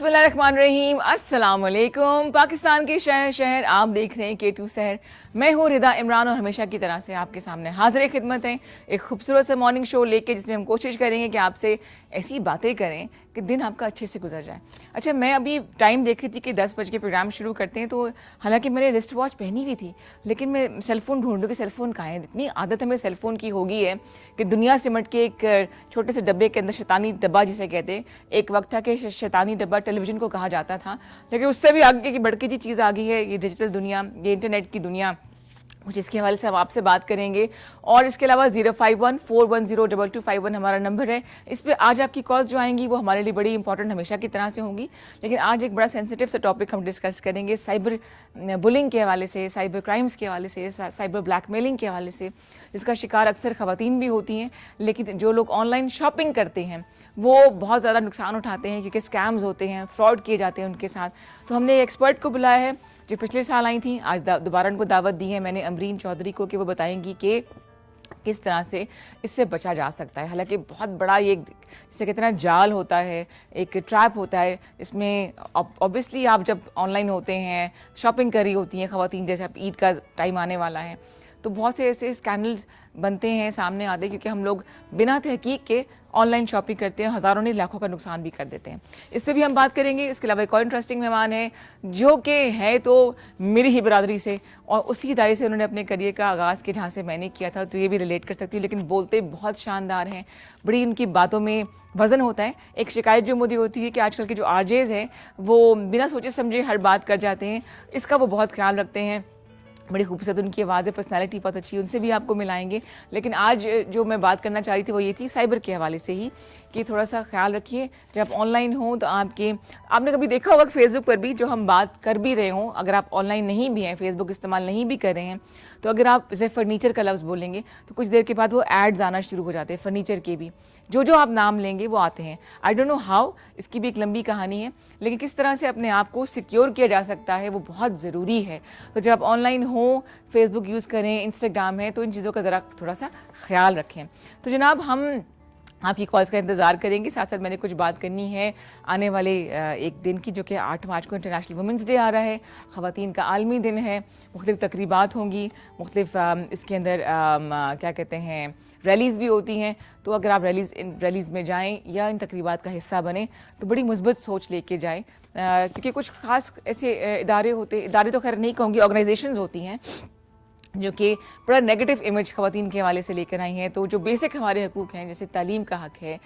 बिस्मिल्लाहिर्रहमानिर्रहीम, अस्सलाम वालेकुम। पाकिस्तान के शहर शहर आप देख रहे हैं K2 शहर। मैं हूँ रिदा इमरान और हमेशा की तरह से आपके सामने हाजिर खिदमत है एक खूबसूरत सा मॉर्निंग शो लेके, जिसमें हम कोशिश करेंगे कि आपसे ऐसी बातें करें कि दिन आपका अच्छे से गुजर जाए। अच्छा, मैं अभी टाइम देख रही थी कि 10 बजे के प्रोग्राम शुरू करते हैं, तो हालांकि मैंने रिस्ट वॉच पहनी हुई थी, लेकिन मैं सेलफोन ढूंढ रही कि सेलफोन कहाँ है। इतनी आदत हमें सेलफोन की हो गई है कि दुनिया सिमट के एक छोटे से डब्बे के अंदर, शैतानी डब्बा जिसे कहते हैं, एक वक्त था कि शैतानी डब्बा टेलीविजन को कहा जाता था, लेकिन उससे भी आगे की बढ़ के चीज़ आ गई है ये डिजिटल दुनिया, ये इंटरनेट की दुनिया। कुछ इसके हवाले से हम आपसे बात करेंगे। और इसके अलावा 05141022251 हमारा नंबर है। इस पर आज आपकी कॉल्स जो आएंगी वो हमारे लिए बड़ी इंपॉर्टेंट हमेशा की तरह से होंगी, लेकिन आज एक बड़ा सेंसिटिव सा टॉपिक हम डिस्कस करेंगे साइबर बुलिंग के हवाले से, साइबर क्राइम्स के हवाले से, साइबर ब्लैकमेलिंग के हवाले से, जिसका शिकार अक्सर ख़वातीन भी होती हैं। लेकिन जो लोग ऑनलाइन शॉपिंग करते हैं वो बहुत ज़्यादा नुकसान उठाते हैं, क्योंकि स्कैम्स होते हैं, फ्रॉड किए जाते हैं उनके साथ। तो हमने एक एक्सपर्ट को बुलाया है जो पिछले साल आई थी, आज दोबारा उनको दावत दी है मैंने, अमरीन चौधरी को, कि वो बताएंगी कि किस तरह से इससे बचा जा सकता है। हालांकि बहुत बड़ा ये जैसे कितना जाल होता है, एक ट्रैप होता है। इसमें ऑब्वियसली आप जब ऑनलाइन होते हैं, शॉपिंग करी होती हैं ख़वातीन, जैसे अब ईद का टाइम आने वाला है, तो बहुत से ऐसे स्कैंडल्स बनते हैं, सामने आते हैं, क्योंकि हम लोग बिना तहकीक के ऑनलाइन शॉपिंग करते हैं, हज़ारों नहीं लाखों का नुकसान भी कर देते हैं। इस पर भी हम बात करेंगे। इसके अलावा एक और इंटरेस्टिंग मेहमान है जो कि है तो मेरी ही बरादरी से, और उसी इदारे से उन्होंने अपने करियर का आगाज़ किया जहाँ से मैंने किया था, तो ये भी रिलेट कर सकती हूँ। लेकिन बोलते बहुत शानदार हैं, बड़ी उनकी बातों में वज़न होता है। एक शिकायत जो मुझे होती है कि आजकल के जो आरजेज़ हैं वो बिना सोचे समझे हर बात कर जाते हैं, इसका वो बहुत ख्याल रखते हैं। बड़ी खूबसूरत उनकी आवाज़ है, पर्सनैलिटी बहुत अच्छी है, उनसे भी आपको मिलाएंगे। लेकिन आज जो मैं बात करना चाह रही थी वो ये थी साइबर के हवाले से ही, कि थोड़ा सा ख्याल रखिए जब आप ऑनलाइन हो। तो आपने कभी देखा होगा फेसबुक पर भी जो हम बात कर भी रहे हों, अगर आप ऑनलाइन नहीं भी हैं, फेसबुक इस्तेमाल नहीं भी कर रहे हैं, तो अगर आप जैसे फर्नीचर का लफ्ज़ बोलेंगे तो कुछ देर के बाद वो एड्स आना शुरू हो जाते हैं फर्नीचर के भी। जो आप नाम लेंगे वो आते हैं। आई डोंट नो हाउ, इसकी भी एक लंबी कहानी है, लेकिन किस तरह से अपने आप को सिक्योर किया जा सकता है वो बहुत ज़रूरी है। तो जब आप ऑनलाइन हो, फेसबुक यूज़ करें, इंस्टाग्राम है, तो इन चीज़ों का ज़रा थोड़ा सा ख्याल रखें। तो जनाब, हम आपकी कॉल्स का इंतज़ार करेंगे। साथ साथ मैंने कुछ बात करनी है आने वाले एक दिन की, जो कि 8 मार्च को इंटरनेशनल वुमेंस डे आ रहा है, ख़वातीन का आलमी दिन है। मुख्तलिफ़ तकरीबात होंगी, मुख्तलिफ़ इसके अंदर क्या कहते हैं, रैलीज़ भी होती हैं। तो अगर आप रैलीज़ में जाएं या इन तकरीबात का हिस्सा बने तो बड़ी मुस्बत सोच लेके जाएं, क्योंकि कुछ ख़ास ऐसे इदारे तो खैर नहीं कहूँगी, ऑर्गेनाइजेशंस होती हैं जो कि बड़ा नेगेटिव इमेज ख़वातीन के हवाले से लेकर आई हैं। तो जो बेसिक हमारे हकूक़ हैं, जैसे तालीम का हक़ है,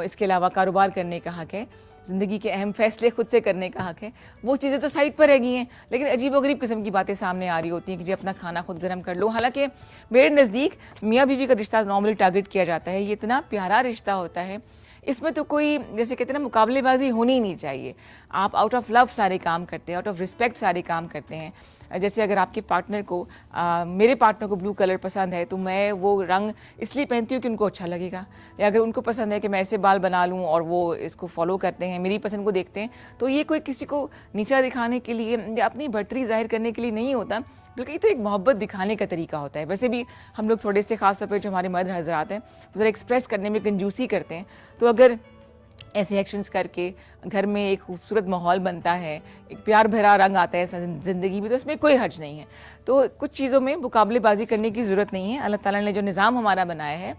इसके अलावा कारोबार करने का हक़ है, ज़िंदगी के अहम फ़ैसले खुद से करने का हक़ है, वो चीज़ें तो साइड पर रह गई हैं। लेकिन अजीबोगरीब किस्म की बातें सामने आ रही होती हैं कि जी अपना खाना खुद गर्म कर लो। हालांकि मेरे नज़दीक मियाँ बीवी का रिश्ता नॉर्मली टारगेट किया जाता है, ये इतना प्यारा रिश्ता होता है, इसमें तो कोई जैसे कहते हैं ना, मुकाबलेबाजी होनी ही नहीं चाहिए। आप आउट ऑफ लव सारे काम करते हैं, आउट ऑफ रिस्पेक्ट सारे काम करते हैं। जैसे अगर आपके पार्टनर को मेरे पार्टनर को ब्लू कलर पसंद है, तो मैं वो रंग इसलिए पहनती हूँ कि उनको अच्छा लगेगा, या अगर उनको पसंद है कि मैं ऐसे बाल बना लूँ और वो इसको फॉलो करते हैं, मेरी पसंद को देखते हैं, तो ये कोई किसी को नीचा दिखाने के लिए या अपनी बढ़तरी जाहिर करने के लिए नहीं होता, बल्कि ये तो एक मोहब्बत दिखाने का तरीका होता है। वैसे भी हम लोग थोड़े से खास तौर पर जो हमारे मर्द हज़रात हैं वो ज़रा एक्सप्रेस करने में कंजूसी करते हैं, तो अगर ऐसे एक्शंस करके घर में एक खूबसूरत माहौल बनता है, एक प्यार भरा रंग आता है ज़िंदगी में, तो इसमें कोई हर्ज नहीं है। तो कुछ चीज़ों में मुकाबलेबाजी करने की ज़रूरत नहीं है। अल्लाह ताला ने जो निज़ाम हमारा बनाया है,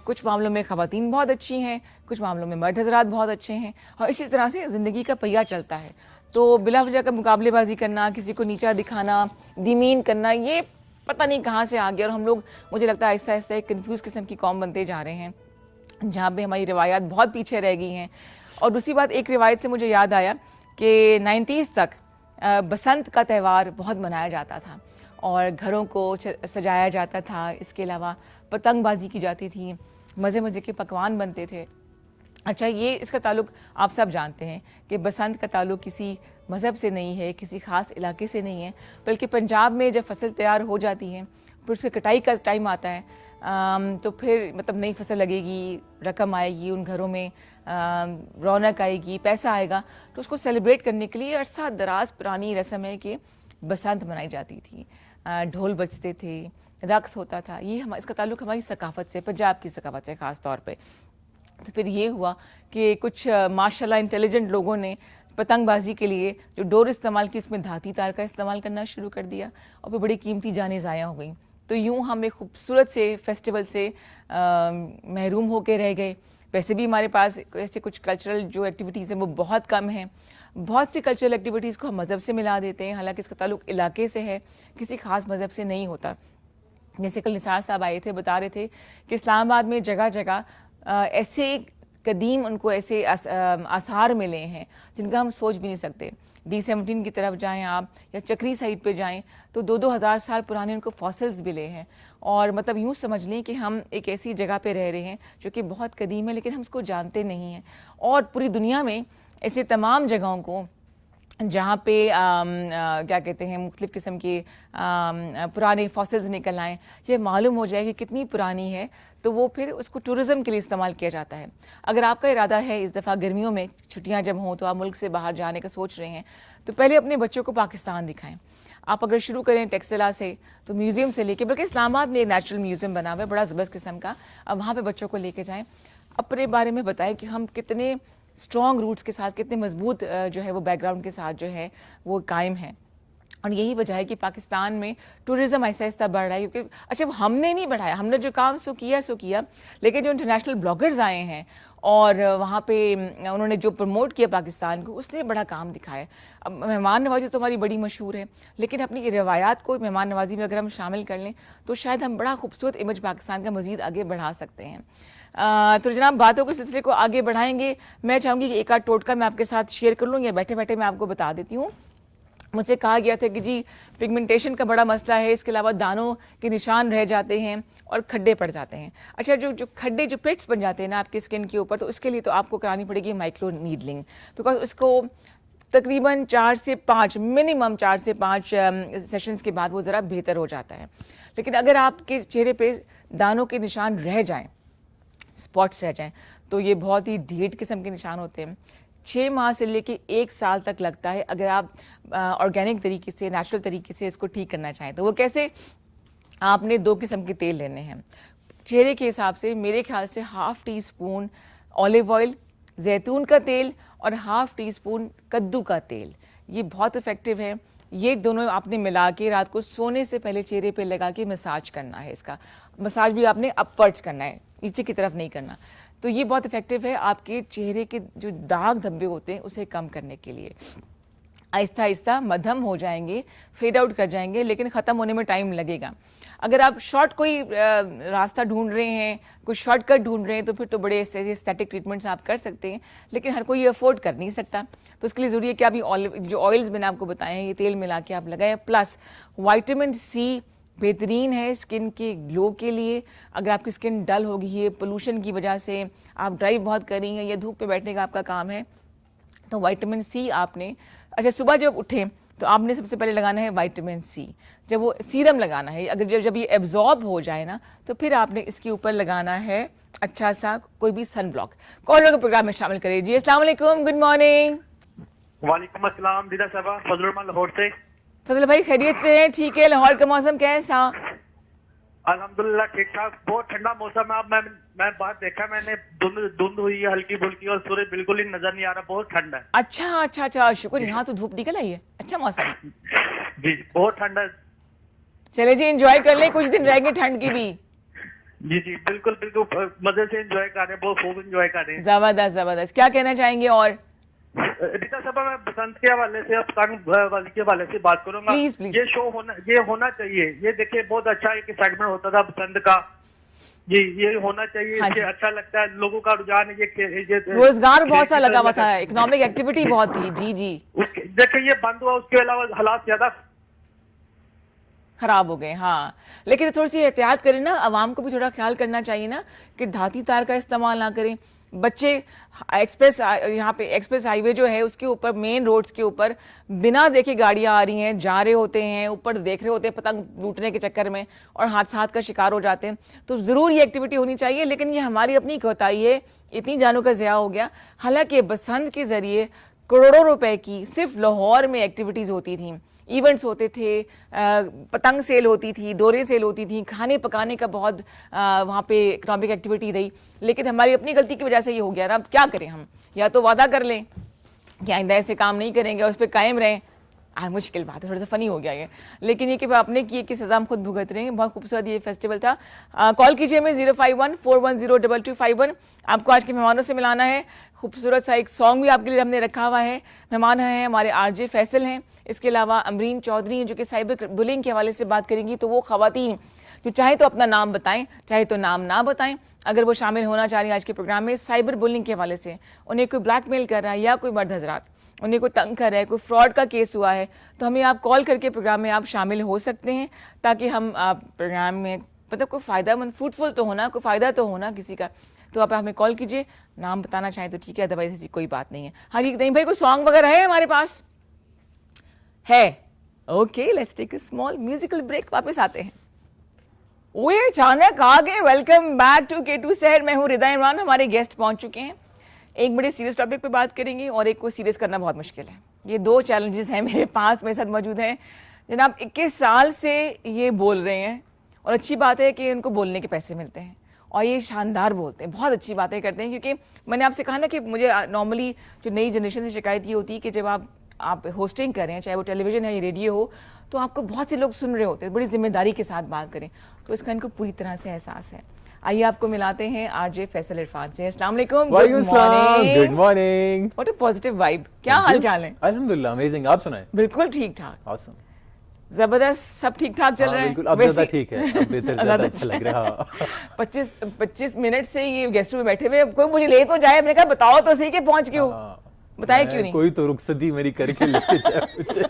कुछ मामलों में ख़वातीन बहुत अच्छी हैं, कुछ मामलों में मर्द हज़रात बहुत अच्छे हैं, और इसी तरह से ज़िंदगी का पहिया चलता है। तो बिला वजह का मुकाबलेबाजी करना, किसी को नीचा दिखाना, डिमीन करना, ये पता नहीं कहाँ से आ गया, और हम लोग, मुझे लगता है आहिस्ता आहिस्ता एक कन्फ्यूज़ किस्म की कौम बनते जा रहे हैं, जहाँ पे हमारी रिवायात बहुत पीछे रह गई हैं। और दूसरी बात, एक रिवायत से मुझे याद आया कि 90s तक बसंत का त्यौहार बहुत मनाया जाता था और घरों को सजाया जाता था। इसके अलावा पतंगबाजी की जाती थी, मज़े मज़े के पकवान बनते थे। अच्छा, ये इसका ताल्लुक आप सब जानते हैं कि बसंत का ताल्लुक किसी मज़हब से नहीं है, किसी ख़ास इलाके से नहीं है, बल्कि पंजाब में जब फसल तैयार हो जाती है, फिर उसकी कटाई का टाइम आता है, तो फिर मतलब नई फसल लगेगी, रकम आएगी उन घरों में, रौनक आएगी, पैसा आएगा, तो उसको सेलिब्रेट करने के लिए अरसा दराज पुरानी रस्म है कि बसंत मनाई जाती थी, ढोल बजते थे, रक्स होता था। ये इसका ताल्लुक हमारी सकाफ़त से, पंजाब की सकाफ़त से ख़ास तौर पे। तो फिर ये हुआ कि कुछ माशाल्लाह इंटेलिजेंट लोगों ने पतंगबाजी के लिए जो डोर इस्तेमाल की, इसमें धाती तार का इस्तेमाल करना शुरू कर दिया और फिर बड़ी कीमती जानें ज़ाया हो गई। तो यूँ हम एक खूबसूरत से फेस्टिवल से महरूम होकर रह गए। वैसे भी हमारे पास ऐसे कुछ कल्चरल जो एक्टिविटीज़ हैं वो बहुत कम हैं। बहुत सी कल्चरल एक्टिविटीज़ को हम मज़हब से मिला देते हैं, हालांकि इसका ताल्लुक इलाके से है, किसी ख़ास मज़हब से नहीं होता। जैसे कल निसार साहब आए थे, बता रहे थे कि इस्लामाबाद में जगह जगह ऐसे कदीम उनको ऐसे आसार मिले हैं जिनका हम सोच भी नहीं सकते। D17 की तरफ जाएं आप या चक्री साइड पे जाएं तो 2-2 हज़ार साल पुराने उनको फॉसिल्स मिले हैं। और मतलब यूँ समझ लें कि हम एक ऐसी जगह पे रह रहे हैं जो कि बहुत कदीम है, लेकिन हम उसको जानते नहीं हैं। और पूरी दुनिया में ऐसे तमाम जगहों को जहाँ पे क्या कहते हैं मुख्तलिफ़ किस्म के पुराने फॉसिल्स निकल आएँ, ये मालूम हो जाए कि कितनी पुरानी है, तो वो फिर उसको टूरिज़्म के लिए इस्तेमाल किया जाता है। अगर आपका इरादा है इस दफ़ा गर्मियों में छुट्टियाँ जब हों तो आप मुल्क से बाहर जाने का सोच रहे हैं, तो पहले अपने बच्चों को पाकिस्तान दिखाएं। आप अगर शुरू करें टेक्सला से, तो म्यूज़ियम से लेके, बल्कि इस्लामाबाद में एक नेचुरल म्यूज़ियम बना हुआ है बड़ा ज़बरदस्त किस्म का, अब वहाँ पर बच्चों को लेके जाएँ, अपने बारे में बताएं कि हम कितने स्ट्रॉन्ग रूट्स के साथ, कितने मजबूत जो है वो बैकग्राउंड के साथ जो है वो कायम है। और यही वजह है कि पाकिस्तान में टूरिज़्म ऐसा ऐसा बढ़ रहा है, क्योंकि अच्छा हमने नहीं बढ़ाया, हमने जो काम सो किया, लेकिन जो इंटरनेशनल ब्लॉगर्स आए हैं और वहाँ पे उन्होंने जो प्रमोट किया पाकिस्तान को, उसने बड़ा काम दिखाया। अब मेहमान नवाज़ी तो हमारी बड़ी मशहूर है, लेकिन अपनी रवायात को मेहमान नवाज़ी में अगर हम शामिल कर लें तो शायद हम बड़ा खूबसूरत इमेज पाकिस्तान का मज़ीद आगे बढ़ा सकते हैं। तो जनाब बातों के सिलसिले को आगे बढ़ाएंगे। मैं चाहूँगी कि एक आध टोटका मैं आपके साथ शेयर कर लूँ, या बैठे बैठे मैं आपको बता देती हूँ। मुझसे कहा गया था कि जी पिगमेंटेशन का बड़ा मसला है, इसके अलावा दानों के निशान रह जाते हैं और खड्डे पड़ जाते हैं। अच्छा, जो खड्डे, जो पिट्स बन जाते हैं ना आपकी स्किन के ऊपर, तो उसके लिए तो आपको करानी पड़ेगी माइक्रो नीडलिंग, बिकॉज उसको तकरीबन 4 से 5, मिनिमम 4 से 5 सेशंस के बाद वो ज़रा बेहतर हो जाता है। लेकिन अगर आपके चेहरे पे दानों के निशान रह जाएँ, स्पॉट्स रह जाएं, तो ये बहुत ही ढीठ किस्म के निशान होते हैं। 6 माह से लेके 1 साल तक लगता है अगर आप ऑर्गेनिक तरीके से, नेचुरल तरीके से इसको ठीक करना चाहें। तो वो कैसे? आपने 2 किस्म के तेल लेने हैं चेहरे के हिसाब से। मेरे ख्याल से ½ टीस्पून ऑलिव ऑयल, जैतून का तेल, और ½ टीस्पून कद्दू का तेल, ये बहुत इफ़ेक्टिव है। ये दोनों आपने मिला के रात को सोने से पहले चेहरे पे लगा के मसाज करना है। इसका मसाज भी आपने अपवर्ड्स करना है, नीचे की तरफ नहीं करना। तो ये बहुत इफेक्टिव है आपके चेहरे के जो दाग धब्बे होते हैं उसे कम करने के लिए। आहिस्ता आहिस्ता मध्यम हो जाएंगे, फेड आउट कर जाएंगे, लेकिन ख़त्म होने में टाइम लगेगा। अगर आप शॉर्ट कोई रास्ता ढूंढ रहे हैं, कुछ शॉर्टकट ढूंढ रहे हैं, तो फिर तो बड़े ऐसे एस्थेटिक ट्रीटमेंट्स आप कर सकते हैं, लेकिन हर कोई ये अफोर्ड कर नहीं सकता। तो उसके लिए ज़रूरी है कि आप ये जो ऑयल्स मैंने आपको बताए हैं, ये तेल मिला के आप लगाएं। प्लस विटामिन C बेहतरीन है स्किन के ग्लो के लिए। अगर आपकी स्किन डल हो गई है पोल्यूशन की वजह से, आप ड्राइव बहुत कर रही हैं या धूप पे बैठने का आपका काम है, तो विटामिन C आपने, अच्छा सुबह जब उठें तो आपने सबसे पहले लगाना है विटामिन C। जब वो सीरम लगाना है, अगर जब ये एब्जॉर्ब हो जाए ना, तो फिर आपने इसके ऊपर लगाना है अच्छा सा कोई भी सन ब्लॉक। कॉलर को प्रोग्राम में शामिल करिए। जी अस्सलाम वालेकुम, गुड मॉर्निंग। वालेकुम अस्सलाम, दीदा साहबा, फजल रहमान लाहौर से। फजल भाई खैरियत से हैं? ठीक है। लाहौर का मौसम कैसा? अल्हम्दुलिल्लाह ठीक ठाक, बहुत ठंडा मौसम है। अब मैं बाहर देखा, मैंने धुंध हुई है हल्की फुल्की, और सूरज बिल्कुल ही नजर नहीं आ रहा, बहुत ठंडा है। अच्छा अच्छा अच्छा, शुक्र, यहाँ तो धूप निकल आई है, अच्छा मौसम। जी बहुत ठंडा है। चले जी एंजॉय कर ले, कुछ दिन रहेंगे ठंड की भी। जी जी बिल्कुल बिल्कुल, मजे से एंजॉय कर रहे हैं, बहुत खूब एंजॉय कर रहे हैं। जबरदस्त जबरदस्त। क्या कहना चाहेंगे? और दीदा साहबा, मैं बसंत के हवाले से, पतंग वाली के हवाले से बात करूंगा। Please please. ये शो होना चाहिए। ये देखिए बहुत अच्छा एक सेगमेंट होता था बसंत का, ये होना चाहिए। हाँ इससे जी। अच्छा लगता है, लोगों का रुझान ये रोजगार बहुत सा लगा हुआ था, इकोनॉमिक एक्टिविटी बहुत थी। जी जी। देखिए ये बंद हुआ, उसके अलावा हालात ज्यादा खराब हो गए। हाँ, लेकिन थोड़ी सी एहतियात करें ना, आवाम को भी थोड़ा ख्याल करना चाहिए ना कि धाती तार का इस्तेमाल ना करें। बच्चे यहाँ पे एक्सप्रेस हाईवे जो है उसके ऊपर, मेन रोड्स के ऊपर बिना देखे गाड़ियां आ रही हैं, जा रहे होते हैं, ऊपर देख रहे होते हैं पतंग लूटने के चक्कर में, और हादसात का शिकार हो जाते हैं। तो ज़रूर ये एक्टिविटी होनी चाहिए, लेकिन ये हमारी अपनी कोताही है, इतनी जानों का ज़िया हो गया। हालांकि बसंत के ज़रिए करोड़ों रुपए की सिर्फ लाहौर में एक्टिविटीज़ होती थी। इवेंट्स होते थे, पतंग सेल होती थी, डोरे सेल होती थी, खाने पकाने का बहुत वहाँ पे इकोनॉमिक एक्टिविटी रही। लेकिन हमारी अपनी गलती की वजह से ये हो गया ना। अब क्या करें हम, या तो वादा कर लें कि आइंदा ऐसे काम नहीं करेंगे और उस पर कायम रहें। मुश्किल बात है, थोड़ा सा फनी हो गया ये, लेकिन ये कि आपने किए की सजा हम खुद भुगत रहे हैं। बहुत खूबसूरत ये फेस्टिवल था। कॉल कीजिए हमें 051-410-2251। आपको आज के मेहमानों से मिलाना है। खूबसूरत सा एक सॉन्ग भी आपके लिए हमने रखा हुआ है। मेहमान हैं हमारे आरजे फैसल हैं, इसके अलावा अमरीन चौधरी हैं जो कि साइबर बुलिंग के हवाले से बात करेंगी। तो वो खवातीन जो चाहे तो अपना नाम बताएं, चाहे तो नाम ना बताएं, अगर वो शामिल होना चाह रही हैं आज के प्रोग्राम में साइबर बुलिंग के हवाले से, उन्हें कोई ब्लैकमेल कर रहा है या कोई मर्द हजरात उन्हें कोई तंग कर रहा है, कोई फ्रॉड का केस हुआ है, तो हमें आप कॉल करके प्रोग्राम में आप शामिल हो सकते हैं, ताकि हम प्रोग्राम में मतलब कोई फ़ायदा मतलब फ्रूटफुल तो होना, कोई फ़ायदा तो होना किसी का। तो आप हमें कॉल कीजिए, नाम बताना चाहें तो ठीक है, अदरवाइज ऐसी कोई बात नहीं है। हाँ जी, नहीं भाई कोई सॉन्ग वगैरह है हमारे पास? है, okay, let's take a small musical break, वापस आते हैं। ओए अचानक आ गए, वेलकम बैक टू K2 शहर। मैं हूँ रिदा इमरान, हमारे गेस्ट पहुंच चुके हैं। एक बड़े सीरियस टॉपिक पे बात करेंगे और एक को सीरियस करना बहुत मुश्किल है। ये दो चैलेंजेस हैं मेरे पास, मेरे साथ मौजूद हैं जनाब। 21 साल से ये बोल रहे हैं और अच्छी बात है कि उनको बोलने के पैसे मिलते हैं और ये शानदार बोलते हैं, बहुत अच्छी बातें करते हैं। क्योंकि मैंने आपसे कहा ना कि मुझे नॉर्मली जो नई जनरेशन से शिकायत ये होती है कि जब आप होस्टिंग कर रहे हैं, चाहे वो टेलीविजन है या रेडियो हो, तो आपको बहुत से लोग सुन रहे होते हैं, बड़ी जिम्मेदारी के साथ बात करें, तो इसका इनको पूरी तरह से एहसास है। आइए आपको मिलाते हैं आरजे फैसल इरफान से। अस्सलाम वालेकुम, good morning. What a positive vibe. क्या हाल चाल है? अल्हम्दुलिल्लाह, अमेजिंग। आप सुनाएं? बिल्कुल ठीक ठाक, ऑसम, जबरदस्त, सब ठीक ठाक चल रहा है। बिल्कुल, अब ज्यादा ठीक है, अब बेहतर, ज्यादा अच्छा लग रहा है। 25 मिनट से ये गेस्ट रूम में बैठे हुए, कोई मुझे ले तो जाए। मैंने कहा बताओ तो सही कि पहुंच क्यों, बताए क्यों नहीं? कोई तो रुखसती मेरी करके लेके जाए मुझे।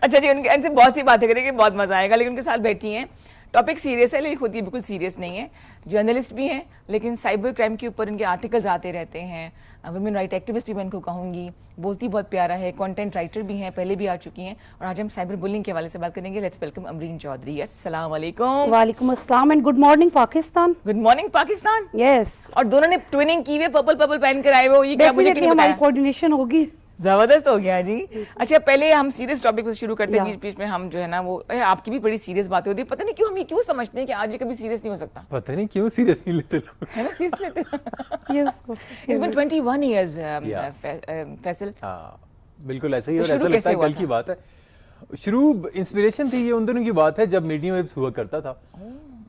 अच्छा जी, उनसे बहुत सी बातें करेंगे, बहुत मजा आएगा। लेकिन उनके साथ बैठी हैं, टॉपिक सीरियस है लेकिन खुद ही बिल्कुल सीरियस नहीं है। जर्नलिस्ट भी हैं, लेकिन साइबर क्राइम के ऊपर इनके आर्टिकल्स आते रहते हैं। वुमेन राइट एक्टिविस्ट भी मैं इनको कहूँगी, बोलती बहुत प्यारा है, कंटेंट राइटर भी हैं, पहले भी आ चुकी हैं। और आज हम साइबर बुलिंग के हवाले से बात करेंगे। Let's welcome Amreen Chaudhary. अस्सलाम वालेकुम। वालेकुम अस्सलाम and good morning Pakistan. Good morning Pakistan. Yes, और दोनों ने ट्विनिंग की हुई, पर्पल पर्पल पहन कर आए हुए हो, ये क्या मुझे डेफिनेटली हमारी कोऑर्डिनेशन होगी। जबरदस्त हो गया जी। अच्छा, पहले हम सीरियस टॉपिक से शुरू करते हैं, बीच बीच में हम जो है ना वो आपकी भी बड़ी सीरियस बातें होती है। पता नहीं क्यों हम ये क्यों समझते हैं कि आज ये कभी सीरियस नहीं हो सकता, पता नहीं क्यों सीरियस नहीं लेते लोग, है ना? सीरियस लेते हैं। ये उसको It's been 21 years, फैसल। बिल्कुल ऐसे ही। तो और शुरू ऐसा कैसे लगता है हुआ कल था? की बात है। शुरू इंस्पिरेशन थी, ये उन दिनों की बात है जब मीडियम वेव्स हुआ करता था।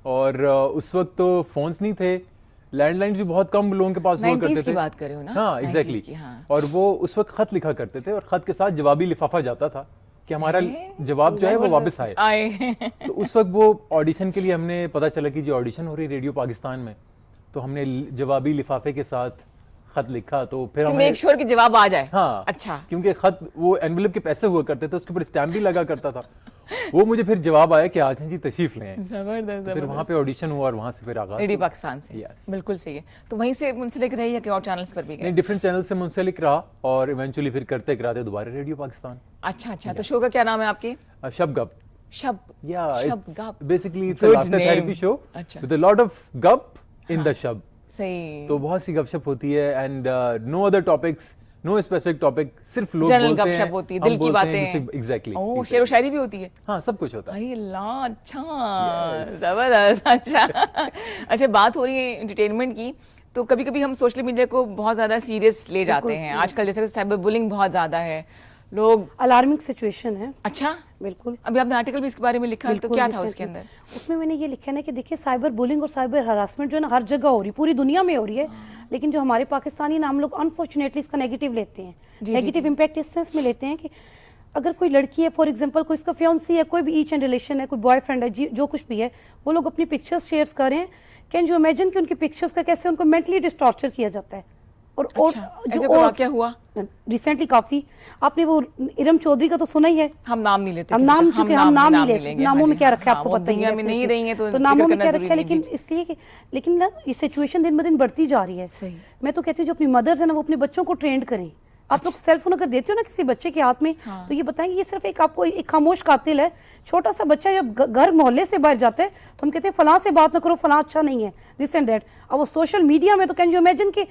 और उस वक्त तो फोन्स नहीं थे, लैंडलाइंस भी बहुत कम लोगों के पास हुआ 90s करते की थे। बात कर रहे हो ना? हाँ, 90s एग्जैक्टली। की, हाँ। और वो उस वक्त खत लिखा करते थे और खत के साथ जवाबी लिफाफा जाता था कि हमारा जवाब जो है वो वापस आए। तो उस वक्त वो ऑडिशन के लिए हमने पता चला कि जो ऑडिशन हो रही रेडियो पाकिस्तान में, तो हमने जवाबी लिफाफे के साथ खत लिखा। तो फिर to हमें make sure कि जवाब आ जाए। हाँ, अच्छा, क्योंकि खत वो एनवेलप के पैसे हुआ करते थे, उसके ऊपर स्टैम्प भी लगा करता था। वो मुझे फिर जवाब आया कि आज जी तशरीफ लें। जबरदस्त। फिर वहाँ पे ऑडिशन हुआ और वहाँ से फिर आगाज रेडियो हुआ। पाकिस्तान से, Yes. बिल्कुल सही है। तो वहीं से मुंसलिक रही है कि और चैनल्स पर भी गए? नहीं, डिफरेंट चैनल से मुंसलिक रहा और इवेंचुअली फिर करते कराते दोबारा रेडियो पाकिस्तान। अच्छा अच्छा, तो शो का क्या नाम है आपके? शब गप। शब शब गप। Basically it's a Good laughter name. Therapy show अच्छा। विद अ लॉट ऑफ गप इन द शब। सही। तो बहुत सी गपशप होती है and no other topics, no specific topic, सिर्फ लोग जनरल बोलते हैं, गपशप होती है, हम दिल की बोलते हैं, बातें। जैसे- एग्जैक्टली। ओह, शेर व शायरी भी होती है? हाँ, सब कुछ होता है। भाई अल्लाह, अच्छा, Yes. जबरदस्त। अच्छा अच्छा, बात हो रही है एंटरटेनमेंट की, तो कभी कभी हम सोशल मीडिया को बहुत ज्यादा सीरियस ले जाते हैं। आजकल जैसे साइबर बुलिंग बहुत ज्यादा है, लोग। अलार्मिंग सिचुएशन है। अच्छा, बिल्कुल। अभी आपने आर्टिकल भी इसके बारे में लिखा है, तो बिल्कुल, क्या था recently। उसके अंदर? उसमें मैंने ये लिखा है ना कि देखिए साइबर बुलिंग और साइबर हरासमेंट जो है ना हर जगह हो रही है, पूरी दुनिया में हो रही है। लेकिन जो हमारे पाकिस्तानी नाम लोग अनफॉर्चुनेटली इसका नेगेटिव लेते हैं। जी, नेगेटिव जी। इम्पैक्ट इस सेंस में लेते हैं कि अगर कोई लड़की है, फॉर एग्जांपल कोई इसका फियांसी है, कोई भी ईच एंड रिलेशन है, कोई बॉयफ्रेंड है, जो कुछ भी है, वो लोग अपनी पिक्चर्स शेयर कर रहे हैं। कैन यू इमेजिन कि उनकी पिक्चर्स का कैसे उनको मेंटली डिस्टॉर्चर किया जाता है। और अच्छा, ऐसे कोई वाकया हुआ? रिसेंटली काफी, आपने वो इरम चौधरी का तो सुना ही है। हम नाम नहीं लेते, हम किसी नाम का, क्योंकि हम नाम नहीं ले सकते, लेंगे। नामों हाँ में जी, क्या हाँ, रखा है हाँ, आपको वो पता ही दुनिया है। में नहीं रही है तो तो नामों जिक्र में करना क्या जरूरी रखा है, नहीं, लेकिन जी। इसलिए कि लेकिन ना ये सिचुएशन दिन ब दिन बढ़ती जा रही है। सही। मैं तो कहती हूँ जो अपनी मदर्स है ना वो अपने बच्चों को ट्रेंड करें। आप लोग सेल फोन अगर देते हो ना किसी बच्चे के हाथ में, हाँ। तो ये बताएंगे ये सिर्फ एक आपको एक खामोश कातिल है। छोटा सा बच्चा जब घर मोहल्ले से बाहर जाता है तो हम कहते हैं फलां से बात ना करो, फलां अच्छा नहीं है, दिस एंड दैट। अब वो सोशल मीडिया में तो कैन यू इमेजिन कि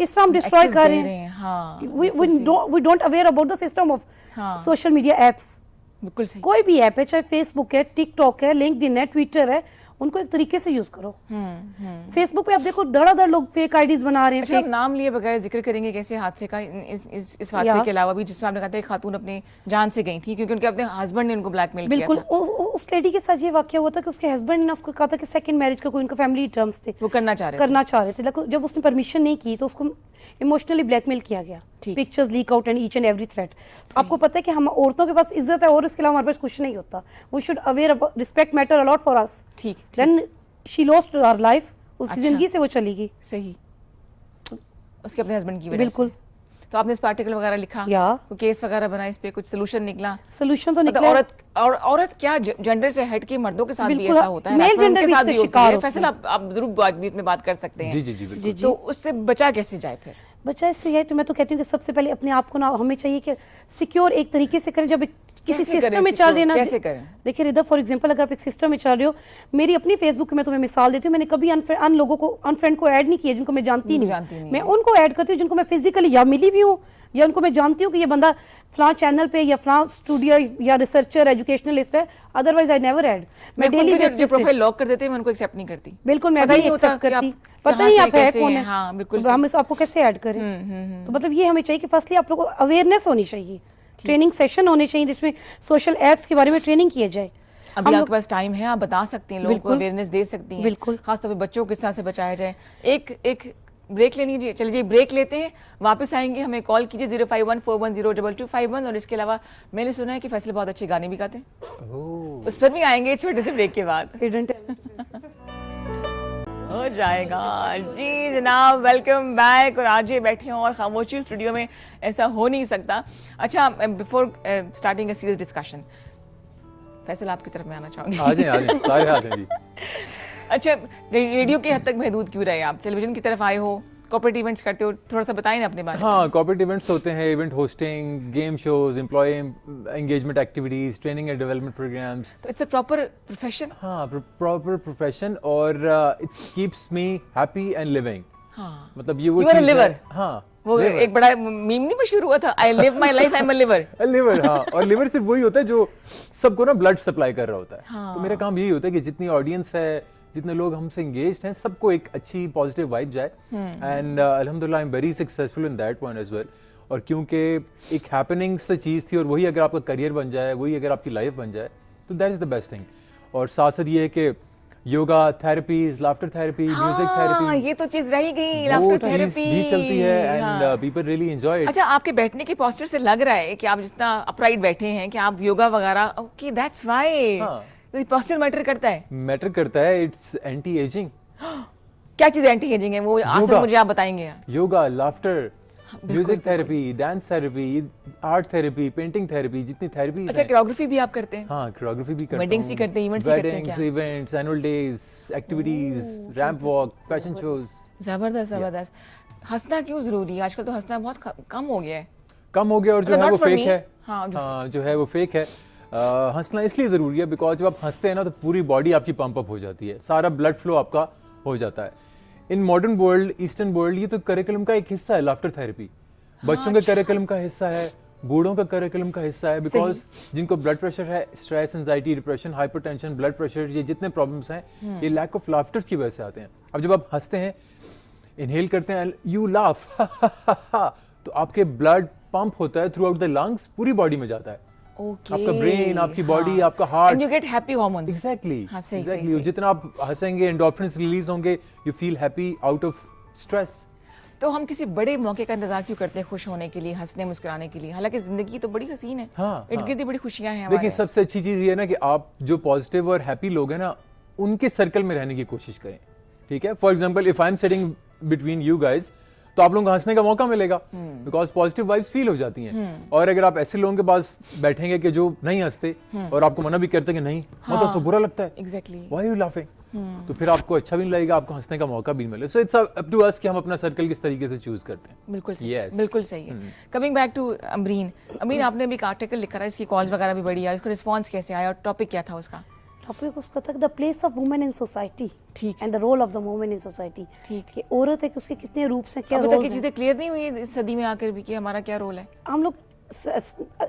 किस तरह हम डिस्ट्रॉय Access कर दे रहे हैं। हाँ, we don't aware about the system of हाँ। Social media apps. बिल्कुल सही। कोई भी ऐप है, चाहे फेसबुक है, टिकटॉक है, लिंक्डइन है, ट्विटर है, उनको एक तरीके से यूज करो। फेसबुक पे आप देखो धड़ाधड़ लोग फेक आईडीज बना रहे हैं। अच्छा, हम नाम लिए बगैर जिक्र करेंगे कैसे हादसे का, इस हादसे के अलावा भी जिसमें आपने कहा था एक खातून अपनी जान से गई थी क्योंकि उनके अपने हस्बैंड ने उनको ब्लैकमेल किया बिल्कुल, था। उस लेडी के साथ ये वाकया हुआ था कि उसके हस्बैंड ने उसको कहा था कि सेकंड मैरिज का कोई उनका फैमिली टर्म्स थे, वो करना चाह रहे थे, लेकिन जब उसने परमिशन नहीं की तो उसको इमोशनली ब्लैकमेल किया गया। ठीक। Pictures leak out and each and every threat. आपको पता है कि हम औरतों के पास इज्जत है और इसके अलावा हमारे पास कुछ नहीं होता। We should aware respect matter a lot for us. ठीक। Then she lost her life, उसकी अच्छा। जिंदगी से वो चली गई। सही, उसके अपने हस्बैंड की वजह बिल्कुल। से। तो आपने इस आर्टिकल वगैरह लिखा, या। कोई केस वगैरह बना, इस पे कुछ सोल्यूशन निकला? सोल्यूशन तो मतलब निकला। औरत क्या जेंडर से हट के मर्दों के साथ भी बिल्कुल, ऐसा होता है, मेल harassment जेंडर के भी साथ इसका भी होती शिकार है। होते फैसल आप जरूर बीच में बात कर सकते हैं। जी जी जी बिल्कुल। तो उससे बचा कैसे जाए फिर? बच्चा इससे है तो मैं तो कहती हूँ कि सबसे पहले अपने आप को ना हमें चाहिए कि सिक्योर एक तरीके से करें। जब किसी कैसे करें सिस्टम में चल रहे हैं ना, कैसे करें? देखिए रिदा, फॉर एग्जांपल अगर आप एक सिस्टम में चल रहे हो, मेरी अपनी फेसबुक में तुम्हें मिसाल देती हूँ, मैंने कभी अनफ्रेंड को ऐड नहीं किया जिनको मैं जानती नहीं। मैं उनको ऐड करती हूँ जिनको मैं फिजिकली या मिली भी हूँ या उनको मैं जानती हूँ कि ये बंदा फलां चैनल पे या फलां स्टूडियो या रिसर्चर एजुकेशनलिस्ट है। Otherwise I never add. मैं डेली जो प्रोफाइल लॉक कर देते हैं मैं उनको एक्सेप्ट नहीं करती। बिल्कुल, मैं पता भी ही नहीं होता एक्सेप्ट कि करती। आप पता कहाँ नहीं से आप है कैसे कौन हैं। है। हाँ, बिल्कुल तो हम आपको कैसे ऐड करें? तो मतलब ये हमें चाहिए कि फर्स्टली आप लोगों को अवेयरनेस होनी चाहिए, ट्रेनिंग सेशन होने चाहिए जिसमें सोशल एप्स के बारे में ट्रेनिंग किया जाए। अभी आपके पास टाइम है, आप बता सकती हैं, लोगों को बिल्कुल। अवेयरनेस दे सकती हैं। बिल्कुल। खासतौर पे बच्चों को किस तरह से बचाया जाए। एक ब्रेक लेनी चाहिए। चलिए ब्रेक लेते हैं, वापस आएंगे। हमें कॉल कीजिए 0514102251। और इसके अलावा मैंने सुना है कि फैसल बहुत अच्छे गाने भी गाते हैं, उस पर भी आएंगे छोटे से ब्रेक के बाद। हो जाएगा जी जनाब, वेलकम बैक। और आज ये बैठे हों और खामोशी स्टूडियो में, ऐसा हो नहीं सकता। अच्छा, before starting a serious discussion, Faisal आपकी तरफ में आना चाहूंगी। आ जाए सारे आ जाए जी। अच्छा, रेडियो के हद तक महदूद क्यों रहे आप? टेलीविजन की तरफ आए हो, कॉर्पोरेट इवेंट्स करते हो, थोड़ा सा बताएं ना अपने बारे में। हाँ, कॉर्पोरेट इवेंट्स होते हैं, event hosting, game shows, employ engagement activities, training and development programs. तो इट्स अ प्रॉपर प्रोफेशन। हाँ, प्रॉपर प्रोफेशन और it keeps me happy and living. हाँ, मतलब ये वो You are a चीज़ है- liver. हाँ, वो एक बड़ा मीम नहीं मशहूर हुआ था, I live my life, I am a liver. Liver. हाँ, और लिवर सिर्फ वही होता है जो सबको ना ब्लड सप्लाई कर रहा होता है। हाँ। तो मेरा काम यही होता है कि जितनी ऑडियंस है, जितने लोग हमसे एंगेज्ड हैं, सबको एक अच्छी पॉजिटिव वाइब जाए। एंड अल्हम्दुलिल्लाह I am very successful in that point as well. और क्योंकि एक हैपनिंग से चीज़ थी और वही अगर आपका करियर बन जाए, वही अगर आपकी लाइफ बन जाए, तो that is the best thing. और साथ साथ ये है कि yoga therapies, laughter therapy, music हाँ, थेरेपी, ये तो चीज रही गई, वो लाफ्टर चीज़ थेरेपी भी चलती है and people really enjoy it. अच्छा, आपके बैठने के पोस्टर से लग रहा है कि आप जितना अपराइट बैठे हैं कि आप योगा वगैरह, ओके दैट्स व्हाई। हाँ। तो पोस्टर मैटर करता है। मैटर करता है, इट्स एंटी एजिंग। क्या चीज एंटी एजिंग है वो आज तक योगा। मुझे आप बताएंगे। योगा, लाफ्टर, बिल्कुल, music therapy, dance therapy, art therapy, painting therapy, जितनी थेरेपी अच्छा, कोरियोग्राफी भी आप करते हैं? हाँ, कोरियोग्राफी भी करता Weddings ही करते हैं, events ही करते हैं क्या? Events, annual days, activities, ramp walk, fashion shows. जबरदस्त जबरदस्त। हंसना क्यों जरूरी है? आजकल तो हंसना बहुत कम हो गया है। कम हो गया और जो मतलब है not वो for फेक me। है। हाँ, जो है वो फेक है। हंसना इसलिए जरूरी है बिकॉज जब आप हंसते हैं ना तो पूरी बॉडी आपकी पंप अप हो जाती है, सारा ब्लड फ्लो आपका हो जाता है। In modern world, eastern world, ये तो करिकुलम का एक हिस्सा है लाफ्टर थेरेपी। बच्चों के करिकुलम का हिस्सा है, बूढ़ों का करिकुलम का हिस्सा है, बिकॉज जिनको ब्लड प्रेशर है, stress, anxiety, depression, hypertension, blood pressure, ये जितने प्रॉब्लम्स हैं ये लैक ऑफ लाफ्टर की वजह से आते हैं। अब जब आप हंसते हैं, इनहेल करते हैं, यू लाफ तो आपके ब्लड पंप होता है थ्रू आउट द लंग्स, पूरी बॉडी में जाता है। ओके, आपका ब्रेन, आपकी बॉडी, आपका heart, and you get happy hormones. Exactly हाँ, सही, एग्जैक्टली। सही, सही। जितना आप हंसेंगे, एंडोर्फिन्स रिलीज होंगे, you feel happy out of stress. तो हम किसी बड़े मौके का इंतजार क्यों करते हैं खुश होने के लिए, हंसने मुस्कुराने के लिए? हालांकि जिंदगी तो बड़ी हसीन है, हाँ, इर्द हाँ। गिर्द बड़ी खुशियां हैं देखिए, हमारे। सबसे अच्छी चीज ये है ना कि आप जो पॉजिटिव और हैप्पी लोग हैं ना, उनके सर्कल में रहने की कोशिश करें। ठीक है, for example if I am sitting between you guys, तो आप लोगों को हंसने का मौका मिलेगा बिकॉज पॉजिटिव वाइब्स फील हो जाती हैं। और अगर आप ऐसे लोगों के पास बैठेंगे कि जो नहीं हंसते और आपको मना भी करते कि नहीं मतलब उसको बुरा लगता है, exactly. Why are you laughing, तो फिर आपको अच्छा भी नहीं लगेगा, आपको हंसने का मौका भी मिले। So it's up to us कि हम अपना सर्कल किस तरीके से चूज करते हैं। बिल्कुल सही, Yes. बिल्कुल सही है। कमिंग बैक टू अमरीन, आपने भी एक आर्टिकल लिखा है, इसकी कॉल्स वगैरह भी बढ़ी है, इसको रिस्पॉन्स कैसे आया और टॉपिक क्या था उसका? टॉपिक उसका था the place of women in society ठीक and the role of the women in society. ठीक कि औरत है कि उसके कितने रूप हैं, क्या अभी तक रोल्स ये हैं। चीजें क्लियर नहीं हुई इस सदी में आकर भी कि हमारा क्या रोल है। हम लोग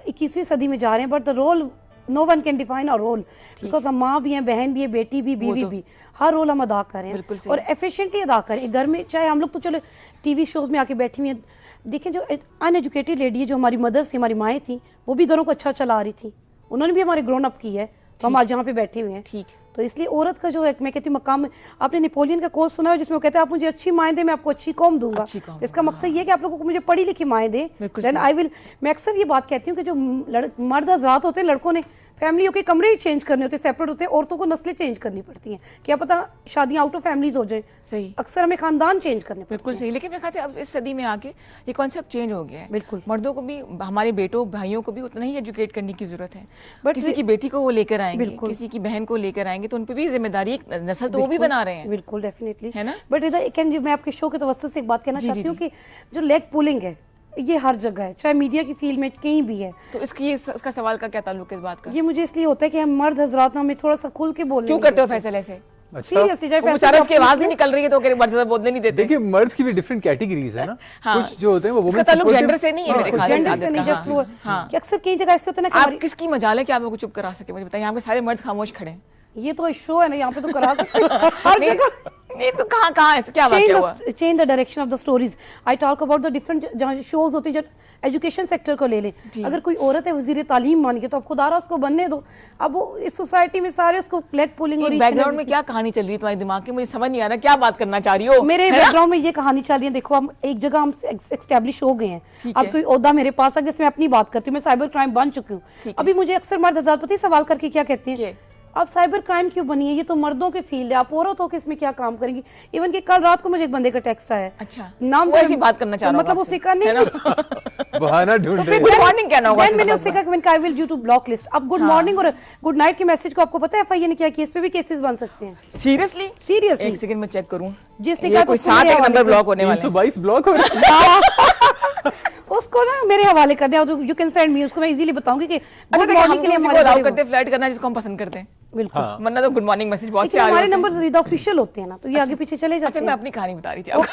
21वीं सदी में जा रहे हैं, but the role no one can define our role, because हम माँ भी हैं, बहन भी है, बेटी भी, बीवी भी, हर रोल हम अदा कर रहे बिल्कुल हैं सही। और एफिशिएंटली अदा करें घर में। चाहे हम लोग तो चलो टीवी शोज में आके बैठी हुई हैं, देखें जो अनएजुकेटेड लेडी है, जो हमारी मदर्स थी, हमारी माएँ थी, वो भी घरों को अच्छा चला रही थी, उन्होंने भी हमारे ग्रोन अप की है, तो हम आज यहाँ पे बैठे हुए हैं। ठीक। तो इसलिए औरत का जो है, मैं कहती हूँ मकाम, आपने नेपोलियन का कोर्स सुना है जिसमें वो कहते हैं आप मुझे अच्छी माएँ दें, मैं आपको अच्छी कौम दूंगा। अच्छी कौम तो इसका मकसद ये है कि आप लोगों को मुझे पढ़ी लिखी माएँ दें, बिल्कुल देन आई विल। मैं अक्सर ये बात कहती हूँ कि जो मर्द हजरात होते हैं, लड़कों ने फैमिलियों के कमरे ही चेंज करने होते हैं, सेपरेट होते हैं, औरतों को नस्लें चेंज करनी पड़ती हैं, क्या पता शादियां आउट ऑफ फैमिलीज हो जाए, सही, अक्सर हमें खानदान चेंज करने पड़ते बिल्कुल हैं। सही। लेकिन मेरे ख्याल से अब इस सदी में आके ये कॉन्सेप्ट चेंज हो गया है। बिल्कुल। मर्दों को भी, हमारे बेटों भाइयों को भी उतना ही एजुकेट करने की जरूरत है। But किसी की बेटी को वो लेकर आएंगे, बिल्कुल। किसी की बहन को लेकर आएंगे, तो उन पे भी जिम्मेदारी, एक नस्ल तो वो भी बना रहे हैं। बिल्कुल डेफिनेटली है ना? बट इधर कैन मैं आपके शो के तवज्जुह से एक बात कहना जी, चाहती जी, हूँ कि जो लेग पुलिंग है ये हर जगह है, चाहे मीडिया की फील्ड में कहीं भी है। तो इसका सवाल का क्या ताल्लुक है इस बात का? ये मुझे इसलिए होता है कि हम मर्द हजरात हमें थोड़ा सा खुल के बोलने क्यों करते हो फैसले ऐसे? अच्छा, सीरियसली चाहे वो फैसले बेचारा आप उसकी आवाज पूछ नहीं लो। निकल रही है तो मर्द ज्यादा बोलने नहीं देते। देखिए मर्द की भी डिफरेंट कैटेगरीज है ना। हाँ। कुछ जो होते हैं वो इसका women ताल्लुक supportive- जेंडर से नहीं है मेरे ख्याल से। जेंडर से नहीं, हाँ, जस्ट हाँ। कि अक्सर कई जगह ऐसे होता है ना कि आप हमारी- किसकी मजाल है कि आप लोगों को चुप करा सके? मुझे बताइए, यहाँ पे सारे मर्द खामोश खड़े हैं। ये तो शो है ना, यहाँ पे तो करा सकते हैं हर नहीं, जगह। नहीं तो कहाँ ऐसे क्या वाकया हुआ? Change the direction of the stories. I talk about the different जहाँ शोज होते हैं, जो एजुकेशन सेक्टर को ले लें, अगर कोई औरत है वजीर तालीम मान के, तो आप खुदारा उसको बनने दो। अब वो इस सोसाइटी में सारे उसको लेग पुलिंग और बैकग्राउंड में क्या कहानी चल रही है तुम्हारे दिमाग के? मुझे समझ नहीं आ रहा क्या बात करना चाह रही हो। मेरे बैकग्राउंड में ये कहानी चल रही है। देखो हम एक जगह हम एस्टेब्लिश हो गए हैं, अब कोई ओहदा मेरे पास है जिसमें अपनी बात करती हूँ, मैं साइबर क्राइम बन चुकी हूँ। अभी मुझे अक्सर मर्द हज़रात पता है सवाल करके क्या कहते हैं, आप साइबर क्राइम क्यों बनी है, ये तो मर्दों के फील्ड है, आप औरत हो के इसमें क्या काम करेंगी। इवन कि कल रात को मुझे एक बंदे का टेक्स्ट आया। अच्छा, नाम वो ऐसी बात करना चाह रहा हूं मतलब उसने कहा नहीं बहाना ढूंढ रहे हैं। गुड मॉर्निंग कहना होगा। Then मैंने उससे कहा I will do to block list. अब गुड मॉर्निंग और गुड नाइट के मैसेज को आपको पता है एफआईए ने क्या किया, इस पे भी केसेस बन सकते हैं। सीरियसली? सीरियसली एक सेकंड में चेक करूं। जिसने ये कहा कोई तो 7 एक नंबर ब्लॉक होने वाले हैं। 322 ब्लॉक हो रहे हैं। उसको ना मेरे हवाले कर दिया, यू कैन सेंड मी, उसको मैं इजीली बताऊंगी कि अच्छा, गुड देखिए, हम मॉर्निंग के लिए किसी को हमारे अलाउ बारे में- करते हैं फ्लर्ट करना जिसको हम पसंद करते हैं, बिल्कुल। हाँ। वरना तो गुड मॉर्निंग मैसेज बहुत लेकिन से आ रहे हमारे होते हैं। नंबर रीड ऑफिशियल होते हैं ना, तो ये आगे पीछे चले जाते अच्छा, मैं हैं। अपनी कहानी बता रही थी आपको।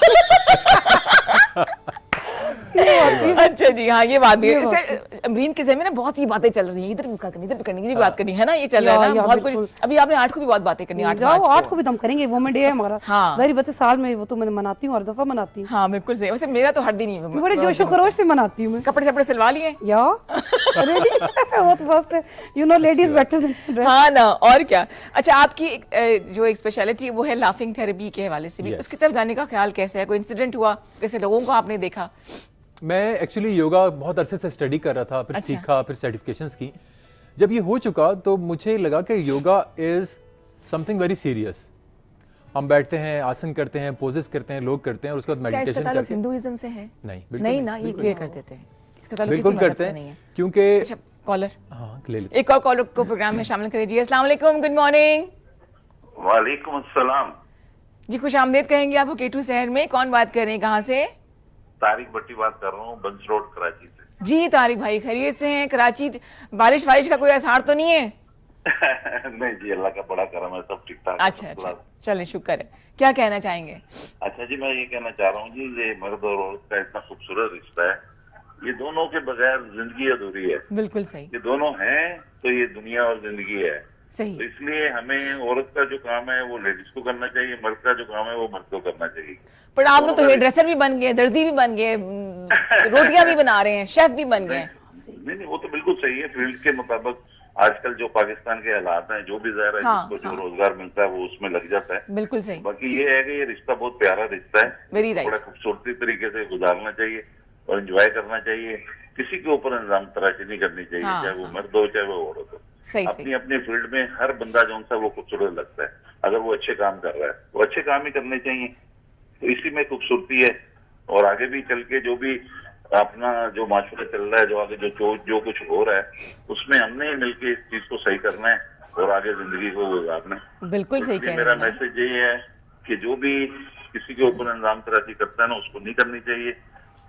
अच्छा जी, हाँ ये बात भी है। इससे अमरीन के ज़हन में ना बहुत ही बातें चल रही हैं, इधर भी करनी, इधर भी करनी, इधर भी बात करनी है ना, ये चल रहा है ना बहुत कुछ। अभी आपने 8 को भी बहुत बातें करनी, 8 जाओ 8 को भी तो हम करेंगे, वुमेन डे है हमारा। हाँ। जाहिर बात है साल में वो तो मैं मनाती हूँ, हर दफा मनाती हूँ, हाँ बिल्कुल सही। वैसे मेरा तो हर दिन ही बड़े जोशो खरोश से मनाती हूँ मैं। कपड़े शपड़े सिलवा लिए। या रेडी वो तो फर्स्ट है, you know ladies better than हाँ ना, और क्या। अच्छा, आपकी जो एक स्पेशलिटी वो है लाफिंग थेरेपी के हवाले से भी, Yes. उसकी तरफ जाने का ख्याल कैसे है? कोई इंसिडेंट हुआ, कैसे लोगों को आपने देखा? मैं एक्चुअली योगा बहुत अरसे से स्टडी कर रहा था, फिर सीखा, फिर सर्टिफिकेशंस की। जब ये हो चुका तो मुझे लगा कि yoga is something very serious. हम बैठते हैं, आसन करते हैं, पोजेस करते हैं, लोग करते हैं और उसके बाद क्या इसका मेडिटेशन ताल्लुक करके हिंदुइज्म से है? नहीं, बिल्कुल नहीं नहीं, ना, ये बिल्कुल क्लियर कर देते हैं, इसका ताल्लुक बिल्कुल किसी मजहब करते से नहीं हैं है। क्योंकि अच्छा, कॉलर, हाँ ले लो। एक और कॉलर को प्रोग्राम में शामिल करिए जी। अस्सलाम वालेकुम, गुड मॉर्निंग वालेकुम अस्सलाम। जी, खुश आमदेद कहेंगे आपको K2 शहर में। कौन बात कर रहे हैं, कहाँ से? तारिक भट्टी बात कर रहा हूँ, बंस रोड कराची से। जी तारिक भाई, खैरियत से हैं? कराची बारिश वारिश का कोई असर तो नहीं है? नहीं जी, अल्लाह का बड़ा करम है, सब ठीक ठाक। अच्छा अच्छा, चले शुक्र है। क्या कहना चाहेंगे? अच्छा जी, मैं ये कहना चाह रहा हूँ जी, ये मर्द और औरत का इतना खूबसूरत रिश्ता है, ये दोनों के बगैर जिंदगी अधूरी है। बिल्कुल सही, ये दोनों हैं तो ये दुनिया और जिंदगी है। तो सही। इसलिए हमें औरत का जो काम है वो लेडीज को करना चाहिए, मर्द का जो काम है वो मर्द को करना चाहिए। पर आप लोग तो हेयर ड्रेसर भी बन गए, दर्जी भी बन गए, रोटियां भी बना रहे हैं, शेफ भी बन गए। नहीं, वो तो बिल्कुल सही है। फील्ड के मुताबिक आजकल जो पाकिस्तान के हालात हैं, जो भी ज़ाहिर है, हाँ, जिसको जो हाँ। रोजगार मिलता है वो उसमें लग जाता है। बिल्कुल सही, बाकी ये है कि ये रिश्ता बहुत प्यारा रिश्ता है, वेरी राइट। बड़ा खूबसूरती तरीके से गुजारना चाहिए और एंजॉय करना चाहिए। किसी के ऊपर इंजाम तराशी नहीं करनी चाहिए, हाँ, चाहे वो हाँ। मर्द हो चाहे वो औरत हो। सही अपनी सही, अपनी फील्ड में हर बंदा जो सा वो खूबसूरत लगता है, अगर वो अच्छे काम कर रहा है वो अच्छे काम ही करने चाहिए। तो इसी में खूबसूरती है। और आगे भी चल के जो भी अपना जो माशूरा चल रहा है, जो आगे जो कुछ हो रहा है, उसमें हमने मिलकर इस चीज को सही करना है और आगे जिंदगी को गुजारना है। बिल्कुल सही इसलिए कह मेरा रहे हैं। मैसेज यही है कि जो भी किसी के ऊपर इंजाम तराशी करता है ना, उसको नहीं करनी चाहिए।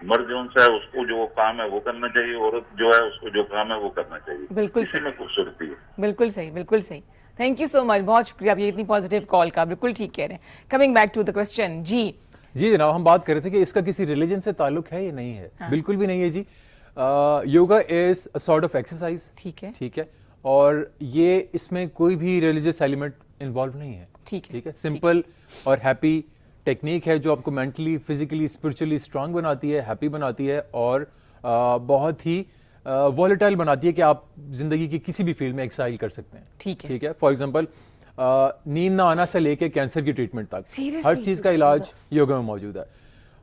मर्द जो सा है उसको जो काम है वो करना चाहिए, औरत जो है उसको जो काम है वो करना चाहिए। बिल्कुल इसी सही, में खूबसूरती है। बिल्कुल सही, बिल्कुल सही। थैंक यू सो मच, बहुत शुक्रिया आपकी इतनी पॉजिटिव कॉल का, बिल्कुल ठीक कह रहे हैं। Coming back to the question जी जनाब, हम बात कर रहे थे कि इसका किसी रिलीजन से ताल्लुक है या नहीं है। बिल्कुल भी नहीं है जी। Yoga is a sort of exercise, ठीक है, ठीक है, और ये इसमें कोई भी रिलीजियस एलिमेंट इन्वॉल्व नहीं है, ठीक है, सिंपल और हैप्पी टेक्निक है जो आपको मेंटली, फिजिकली, स्पिरिचुअली स्ट्रांग बनाती है, हैप्पी बनाती है और बहुत ही वॉलेटाइल बनाती है कि आप जिंदगी की किसी भी फील्ड में एक्साइल कर सकते हैं। ठीक है, फॉर एग्जांपल नींद ना आना से लेके कैंसर की ट्रीटमेंट तक हर चीज का इलाज योगा में मौजूद है।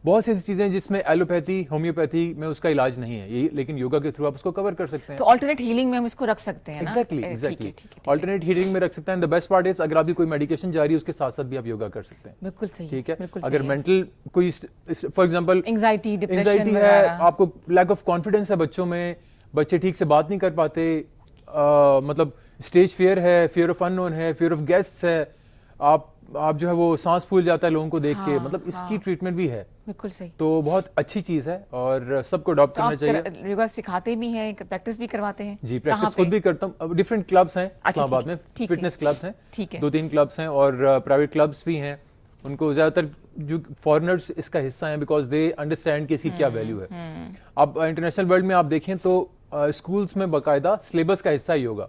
बहुत सी ऐसी चीजें जिसमें एलोपैथी, होम्योपैथी में उसका इलाज नहीं है, ये लेकिन योगा के थ्रू आप उसको कवर कर सकते हैं। तो ऑल्टरनेट हीलिंग में हम इसको रख सकते हैं ना? एग्जैक्टली ऑल्टरनेट हीलिंग में रख सकते हैं। द बेस्ट पार्ट इज अगर आपकी कोई मेडिकेशन जा रही है उसके साथ साथ भी आप योगा कर सकते हैं। बिल्कुल सही, ठीक है। अगर मेंटल कोई फॉर एग्जांपल एंजाइटी, एंजाइटी है, आपको लैक ऑफ कॉन्फिडेंस है बच्चों में, बच्चे ठीक से बात नहीं कर पाते, मतलब स्टेज फियर है, फियर ऑफ अननोन है, फियर ऑफ गेस्ट्स है, आप जो है वो सांस फूल जाता है लोगों को देख के, मतलब इसकी ट्रीटमेंट भी है। बिल्कुल सही। तो बहुत अच्छी चीज है और सबको अडॉप्ट करना चाहिए। योगा सिखाते भी हैं, प्रैक्टिस भी करवाते हैं? जी, प्रैक्टिस खुद भी करता हूँ। डिफरेंट क्लब्स हैं इस्लामाबाद में, फिटनेस क्लब्स हैं, 2-3 क्लब्स हैं और प्राइवेट क्लब्स भी हैं। उनको ज्यादातर जो फॉरेनर्स इसका हिस्सा हैं बिकॉज दे अंडरस्टैंड कि इसकी क्या वैल्यू है। अब इंटरनेशनल वर्ल्ड में आप देखें तो स्कूल्स में बाकायदा सिलेबस का हिस्सा है योगा,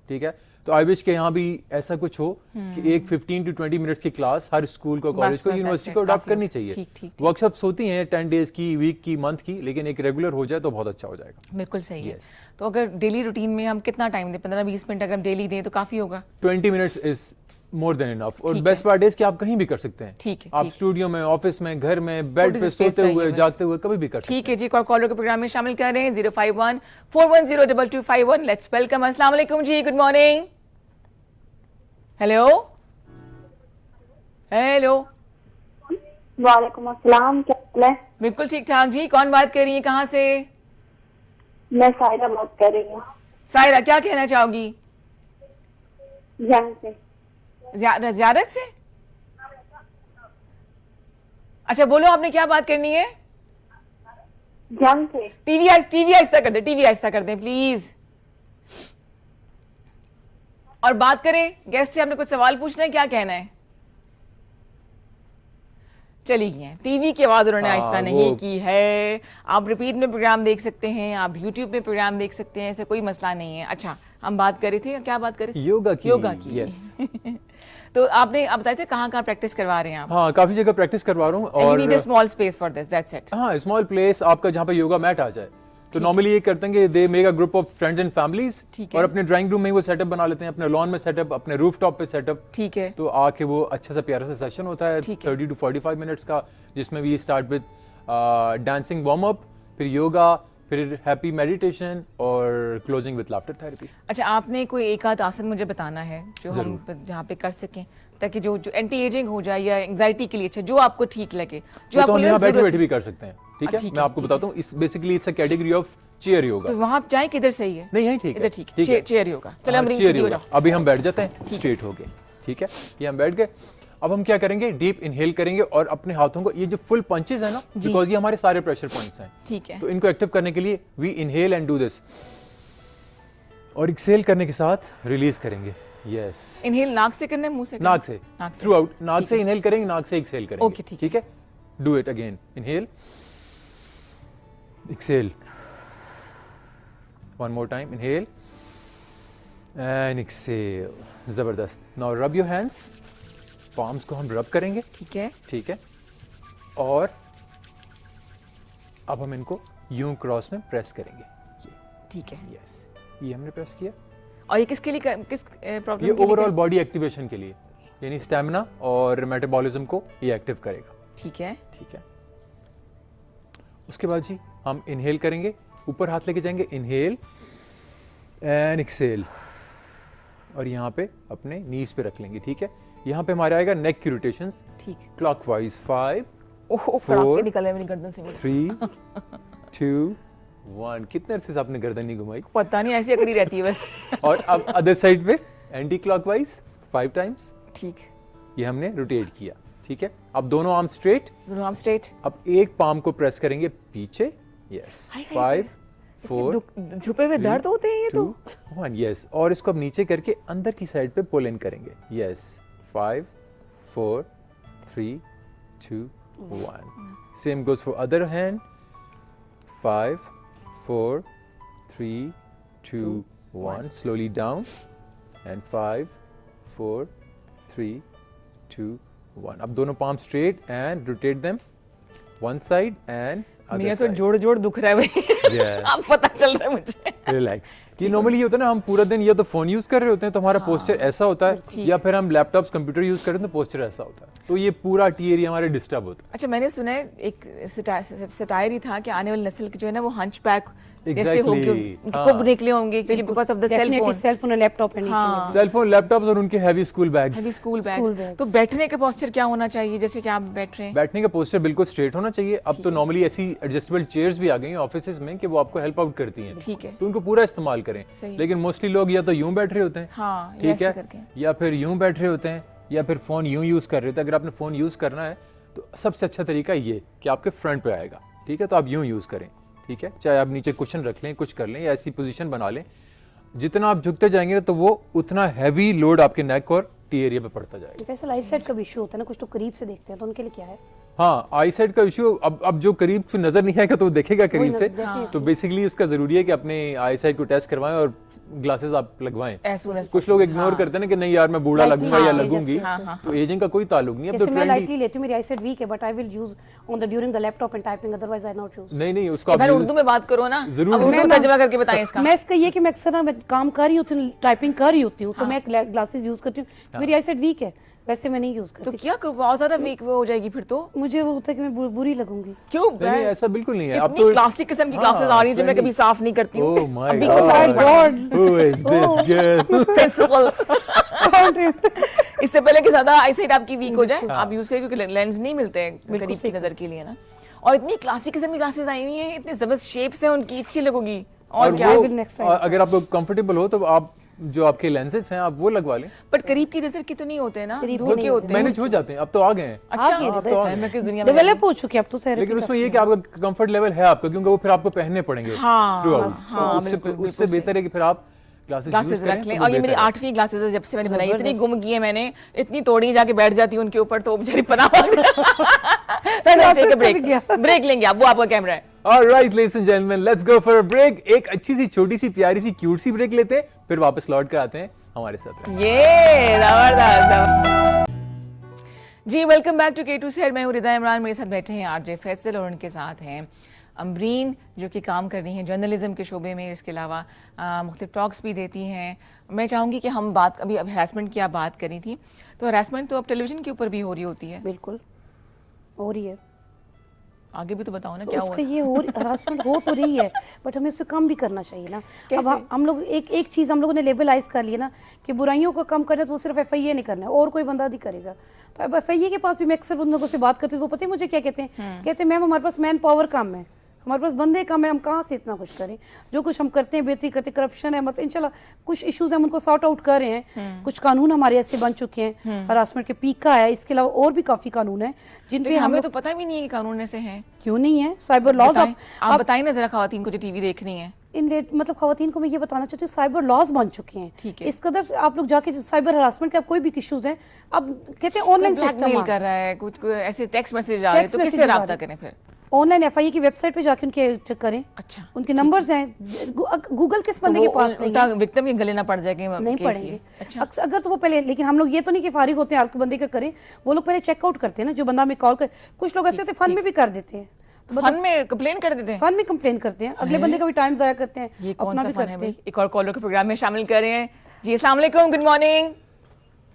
ठीक है। तो आई विश के यहाँ भी ऐसा कुछ हो कि एक 15 to 20 मिनट्स की क्लास हर स्कूल को, कॉलेज को, यूनिवर्सिटी को अडॉप्ट करनी चाहिए। वर्कशॉप्स होती हैं 10 डेज की, वीक की, मंथ की, लेकिन एक रेगुलर हो जाए तो बहुत अच्छा हो जाएगा। बिल्कुल सही है। तो अगर डेली रूटीन में हम कितना टाइम दें, 15-20 मिनट अगर हम डेली दें तो काफी होगा। 20 minutes is more than enough. और बेस्ट पार्ट इज कि आप कहीं भी कर सकते हैं। ठीक है, आप स्टूडियो में, ऑफिस में, घर में, बेड पे सोते हुए, जागते हुए कभी भी कर सकते हैं। ठीक है जी, कॉलर के प्रोग्राम में शामिल कर रहे हैं 051-410-2251। Let's welcome. अस्सलाम वालेकुम जी, गुड मॉर्निंग। हेलो हेलो, वालेकुम अस्सलाम, क्या हाल है? बिल्कुल ठीक ठाक जी। कौन बात कर रही है, कहाँ से? मैं सायरा बात कर रही हूँ। सायरा, क्या कहना चाहोगी? जंग से। ज़ियारत से? अच्छा बोलो, आपने क्या बात करनी है? जंग से। टीवी आहिस्ता कर दे, टीवी आहिस्ता कर दे प्लीज। और बात करें गेस्ट से, आपने कुछ सवाल पूछना है, क्या कहना है? चली गई हैं, टीवी की आवाज उन्होंने आहिस्ता नहीं की है। आप रिपीट में प्रोग्राम देख सकते हैं, आप यूट्यूब में प्रोग्राम देख सकते हैं, ऐसे कोई मसला नहीं है। अच्छा, हम बात कर रहे थे, क्या बात कर रहे थे? योगा की। यस। तो आपने आप बताए थे कहाँ प्रैक्टिस करवा रहे हैं आप? हाँ, काफी जगह प्रैक्टिस करवा रहा हूँ। और you need a small space for this, that's it. हाँ, स्मॉल प्लेस आपका जहाँ पे योगा मैट आ जाए। तो नॉर्मली ये करते हैं कि they make a group of friends and families और अपने ड्राइंग रूम में वो सेटअप बना लेते हैं, अपने लॉन में सेटअप, अपने रूफ टॉप पे सेटअप। ठीक है। तो आके वो अच्छा सा प्यारा सा सेशन होता है 30 to 45 मिनट्स का, जिसमें we start with dancing warm up, फिर योगा, फिर हैप्पी मेडिटेशन और क्लोजिंग विद लाफ्टर थेरेपी। अच्छा, आपने कोई एक आध आसन मुझे बताना है जो हम जहाँ पे कर सकें, ताकि जो एंटी एजिंग हो जाए या एंजाइटी के लिए, अच्छा जो आपको ठीक लगे, जो आपको यहाँ बैठे भी कर सकते हैं। ठीक है, मैं आपको बताता हूँ, इस basically it's a category of chair yoga. तो वहाँ जाए किधर सही है? नहीं, यही ठीक है, इधर ठीक है, चेयर योगा। चलो हम रिंग हो जाओ। अभी हम बैठ जाते हैं स्ट्रेट हो गए, ठीक है, ये हम बैठ गए। अब हम क्या करेंगे, डीप इनहेल करेंगे और अपने हाथों को, ये जो फुल पंचेस है ना, बिकॉज ये हमारे सारे प्रेशर पॉइंट्स हैं, ठीक है, तो इनको एक्टिव करने के लिए we inhale and do this, और एक्सेल करने के साथ रिलीज करेंगे। यस, इनहेल नाक से करना है, मुंह से? नाक से, थ्रू आउट, नाक से इनहेल करेंगे, नाक से एक्सेल करेंगे। ओके, ठीक है। Do it again, inhale, exhale, one more time, inhale and exhale. जबरदस्त। Now rub your hands, palms को हम रब करेंगे, ठीक है, ठीक है, और अब हम इनको यूं क्रॉस में प्रेस करेंगे, ये, ठीक है, यस, ये हमने प्रेस किया। और ये किसके लिए, किस प्रॉब्लम? ये ओवरऑल बॉडी एक्टिवेशन के लिए, यानी स्टैमिना और मेटाबॉलिज्म को ये एक्टिव करेगा। ठीक है, ठीक है। उसके बाद जी हम इनहेल करेंगे, ऊपर हाथ लेके जाएंगे, इनहेल एंड एक्सेल, और यहाँ पे अपने नीज पे रख लेंगे। ठीक है, यहाँ पे हमारे आएगा नेक की रोटेशंस, ठीक, क्लॉकवाइज 5 4 निकल है मेरी गर्दन से, 3 2 1। कितने अरसे से आपने गर्दन नहीं घुमाई? पता नहीं, ऐसी अकड़ी रहती है बस। और अब अदर साइड पे एंटी क्लॉकवाइज 5 टाइम्स, ठीक, ये हमने रोटेट किया। ठीक है, अब दोनों आर्म स्ट्रेट, दोनों आर्म स्ट्रेट। अब एक पाम को प्रेस करेंगे पीछे, यस, 5 4 छुपे हुए दर्द होते हैं ये तो। 2 1 यस, और इसको अब नीचे करके अंदर की साइड पे पुल इन करेंगे। Yes 5 4 3 2 1। Same goes for other hand. 5 4 3 2 1। Slowly down and 5 4 3 2 1। अब दोनों palm straight and rotate them one side and मेरा तो जोड़ दुख रहा है भाई। Yes. अब पता चल रहा है मुझे। रिलैक्स। ये नॉर्मली ये होता है ना, हम पूरा दिन या तो फोन यूज कर रहे होते हैं तो हमारा पोस्चर ऐसा होता है, या फिर हम लैपटॉप्स कंप्यूटर यूज कर रहे हैं तो पोस्चर ऐसा होता है, तो ये पूरा टी एरिया हमारे डिस्टर्ब होता है। अच्छा, मैंने सुना है एक सटायर ही था कि आने वाली नस्ल की जो है ना वो हंचबैक जैसे होंगे, उनको निकले होंगे क्योंकि because of the cell phone और लैपटॉप है नीचे। सेल फोन, लैपटॉप्स और उनके heavy school bags. Heavy school bags. तो बैठने का पोस्चर क्या होना चाहिए, जैसे कि आप बैठ रहे हैं? बैठने का पोस्चर बिल्कुल स्ट्रेट होना चाहिए। अब तो नॉर्मली ऐसी एडजस्टेबल चेयर्स भी आ गई हैं ऑफिसेज में कि वो आपको हेल्प आउट करती हैं, ठीक है, तो उनको पूरा इस्तेमाल करें। लेकिन मोस्टली लोग या तो यूं बैठ रहे होते हैं, हाँ, ठीक है, या फिर यूं बैठ रहे होते हैं, या फिर फोन यूं यूज कर रहे होते हैं। अगर आपने फोन यूज करना है तो सबसे अच्छा तरीका ये कि आपके फ्रंट पे आएगा, ठीक है, तो आप यूं यूज करें, ठीक है, चाहे आप नीचे कुशन रख लें, कुछ कर लें, या ऐसी पोजीशन बना लें। जितना आप झुकते जाएंगे तो वो उतना हैवी लोड आपके नेक और टी एरिया पे पड़ता जाएगा। वैसे आई साइड का भी इशू होता है ना, कुछ तो करीब से देखते हैं तो उनके लिए क्या है? हाँ, आई साइड का इशू अब जो करीब से नजर नहीं आएगा तो वो देखेगा करीब से, तो बेसिकली उसका जरूरी है कि अपने आई साइड को टेस्ट करवाएं और ग्लासेस आप लगवाएं। कुछ लोग इग्नोर करते हैं ना कि नहीं यार मैं बूढ़ा लगूंगा या लगूंगी, तो एजिंग का कोई ताल्लुक नहीं है। अब तो मैं लाइटली लेती हूं, मेरी आईसाइट वीक है, but I will use on the during the laptop and typing, otherwise I not use. नहीं उसको आप उर्दू में बात करो ना, जरूर अब उर्दू तर्जुमा करके बताएं इसका। मैं इसका ये कि मैं अक्सर मैं काम कर रही होती हूँ, टाइपिंग कर रही होती हूँ, तो मैं ग्लासेस यूज करती हूँ। मेरी आईसाइट वीक है, वैसे मैं नहीं यूज करती। तो क्या बहुत ज्यादा वीक हो जाएगी फिर तो? मुझे वो होता है कि मैं बुरी लगूंगी। क्यों? नहीं, ऐसा बिल्कुल नहीं है। अब तो क्लासिक किस्म की क्लासेस आ रही है जो मैं कभी साफ नहीं करती हूँ। Oh my God, who is this girl? Principal. इससे पहले कि ज्यादा आईसाइट आपकी वीक हो जाए, आप यूज करें, क्योंकि लेंस नहीं मिलते हैं करीब की नजर के लिए ना। और इतनी क्लासिक किस्म की क्लासेस आई हुई हैं, इतनी जबरदस्त शेप्स हैं उनकी, अच्छी लगोगी। और क्या, अगर आपको कंफर्टेबल हो तो आप जो आपके लेंसेज हैं आप वो लगवा लें। बट करीब की नजर की तो नहीं होते ना, दूर के होते हैं। मैनेज हो जाते हैं, अब तो आ गए हैं। अच्छा, मैं किस दुनिया में डेवलप हो चुके अब तो सारे। लेकिन उसमें ये कि आपका कंफर्ट लेवल है आपका, क्योंकि वो फिर आपको पहनने पड़ेंगे थ्रू आउट। उससे बेहतर है कि फिर आप ग्लासेस रख लें। और ये मेरी 8वीं ग्लासेस है जब से मैंने बनाई, इतनी गुम की है मैंने, इतनी तोड़ी, जाके बैठ जाती हूँ उनके ऊपर तो बेचारी पनाह ब्रेक लेंगे आप, वो आपका कैमरा है। Alright, ladies and gentlemen, let's go for a break. एक अच्छी सी छोटी सी प्यारी सी क्यूट सी ब्रेक लेते हैं, फिर वापस लौट कर आते हैं हमारे साथ। ये जबरदस्त। जी, welcome back to K2 Said। मैं हूँ रिदा इमरान, मेरे साथ बैठे हैं आरजे फैसल और उनके साथ हैं अमरीन, जो कि काम कर रही हैं जर्नलिज्म के शोबे में। इसके अलावा मुख्तलिफ टॉक्स भी देती हैं। मैं चाहूँगी कि हम बात, अभी हरासमेंट की आप बात करी थी, तो हरासमेंट तो अब टेलीविजन के ऊपर भी हो रही होती है। बिल्कुल हो रही है, आगे भी तो बताओ ना, तो क्या उसका ये हरासमेंट हो तो रही है, बट हमें उस पर कम भी करना चाहिए ना। अब हम लोग एक चीज़ हम लोगों ने लेबलाइज कर लिया ना कि बुराइयों को कम करना है तो वो सिर्फ FIA नहीं करना है और कोई बंदा नहीं करेगा। तो अब FIA के पास भी मैं अक्सर उन लोगों से बात करती हूँ, वो पता है मुझे क्या कहते हैं? कहते हैं मैम हमारे पास मैन पावर कम है, हमारे पास बंदे कम है, हम कहाँ से इतना कुछ करें? जो कुछ हम करते हैं बेहतरी करते, करप्शन है, मतलब इंशाल्लाह कुछ इश्यूज हम उनको सॉर्ट आउट कर रहे हैं। कुछ कानून हमारे ऐसे बन चुके हैं, हरासमेंट के पीक का है, इसके अलावा और भी काफी कानून है जिन पे हमें तो पता भी नहीं है कि कानून ऐसे हैं। क्यों नहीं है? साइबर लॉज आप बताइए ना जरा, खवातीन को जो टीवी देख रही हैं, मतलब खवातीन को मैं ये बताना चाहती हूँ, साइबर लॉज बन चुके हैं। ठीक है, इस कदर आप लोग जाके साइबर हरासमेंट के कोई भी इश्यूज हैं, अब कहते हैं ऑनलाइन सिस्टम कर रहा है, कुछ ऐसे टेक्स्ट मैसेज आ रहे हैं, तो किससे राब्ता करें फिर? ऑनलाइन FIA की वेबसाइट पे जाके उनके चेक करें। अच्छा, उनके नंबर्स हैं, गूगल किस बंदे के पास नहीं है, विक्टिम के गले ना पड़ जाएंगे, नहीं पड़ेंगे। अच्छा, अगर तो वो पहले, लेकिन हम लोग ये तो नहीं कि फारिग होते हैं आपके बंदे का करें, वो लोग पहले चेकआउट करते हैं ना, जो बंदा हमें कॉल कर, कुछ लोग ऐसे होते हैं फन में भी कर देते हैं, फन में कंप्लेन कर देते हैं, फन में कंप्लेन करते हैं, अगले बंदे का भी टाइम जाया करते हैं, ये कौन सा फन है भाई? एक और कॉलर के प्रोग्राम में शामिल कर रहे हैं जी। अस्सलाम वालेकुम, गुड मॉर्निंग।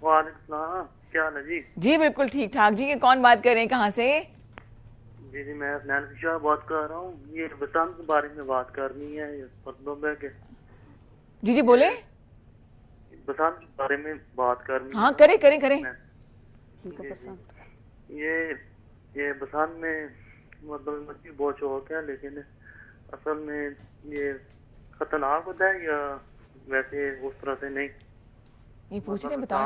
वालेकुम सलाम, क्या हाल है जी? जी बिल्कुल ठीक ठाक जी। कौन बात कर रहे हैं, कहाँ से? जी मैं अफनान शाह बात कर रहा हूँ। ये बसंत के बारे में बात करनी है, मतलब है कि जी बोले, बसंत के बारे में बात करनी। हाँ करें। ये बसंत में मतलब मुझे बहुत शौक है, लेकिन असल में ये खतरनाक होता है या वैसे उस तरह से नहीं? ये पूछ रहे, बता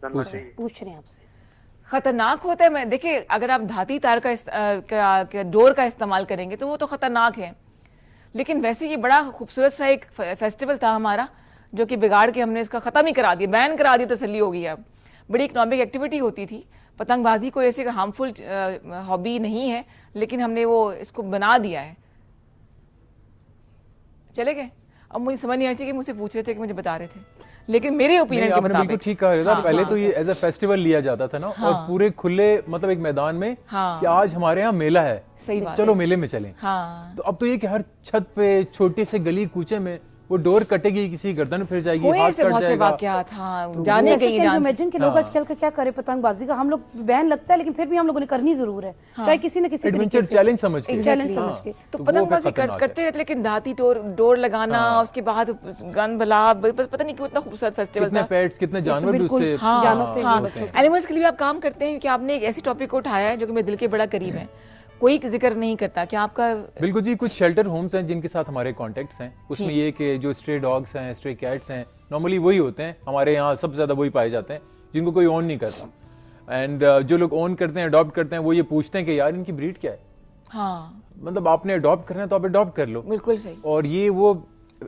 पूछ रहे हैं आपसे। खतरनाक होता है, मैं देखिए, अगर आप धाती तार का डोर का इस्तेमाल करेंगे तो वो तो खतरनाक है, लेकिन वैसे ये बड़ा खूबसूरत सा एक फेस्टिवल था हमारा, जो कि बिगाड़ के हमने इसका ख़त्म ही करा दिया, बैन करा दिया, तसल्ली हो गई। अब बड़ी इकोनॉमिक एक्टिविटी होती थी, पतंगबाजी कोई ऐसे हार्मफुल हॉबी नहीं है, लेकिन हमने वो इसको बना दिया है। चले गए। अब मुझे समझ नहीं आई थी कि मुझसे पूछ रहे थे कि मुझे बता रहे थे, लेकिन मेरे ओपिनियन के आपने बिल्कुल मुताबिक ठीक कहा रिदा। हाँ, पहले हाँ, तो ये एज अ फेस्टिवल लिया जाता था ना, और पूरे खुले मतलब एक मैदान में हाँ, कि आज हमारे यहाँ मेला है, सही बात चलो है। मेले में चलें। हाँ, तो अब तो ये कि हर छत पे छोटे से गली कूचे में वो डोर कटेगी, किसी गर्दन फिर जाएगी, हुए हाथ ऐसे कट बहुत से जाएगा। वाकयात, हाँ, जाने जैसे गई कि जान से। इमेजिन के लोग आजकल का क्या करें पतंगबाजी का, हम लोग बैन लगता है लेकिन फिर भी हम लोगों ने करनी जरूर है, चाहे किसी न किसी तरीके एडवेंचर से चैलेंज समझ के। चैलेंज समझ के। तो वो पतंगबाजी फिर खतरनाक करते रहते, लेकिन दाती डोर लगाना, उसके बाद गन भला, पता नहीं कितना खूबसूरत फेस्टिवल कितने था। पेट्स, कितने जानवर भी बिल्कुल, उससे हाँ, जानवर से हाँ, बच्चों एनिमल्स के लिए भी आप काम करते हैं, कि आपने एक ऐसी टॉपिक को उठाया है जो कि मेरे दिल के बड़ा करीब है, कोई जिक्र नहीं करता। क्या आपका बिल्कुल जी, कुछ शेल्टर होम्स हैं जिनके साथ हमारे कॉन्टेक्ट्स हैं। उसमें ये कि जो स्ट्रे डॉग्स हैं, स्ट्रे कैट्स हैं, नॉर्मली वही होते हैं हमारे यहाँ, सबसे ज्यादा वही पाए जाते हैं जिनको कोई ओन नहीं करता। एंड जो लोग ओन करते हैं, अडॉप्ट करते हैं, वो ये पूछते हैं कि यार इनकी ब्रीड क्या है। हाँ, मतलब आपने अडॉप्ट करना है तो आप अडॉप्ट कर लो। बिल्कुल सही। और ये वो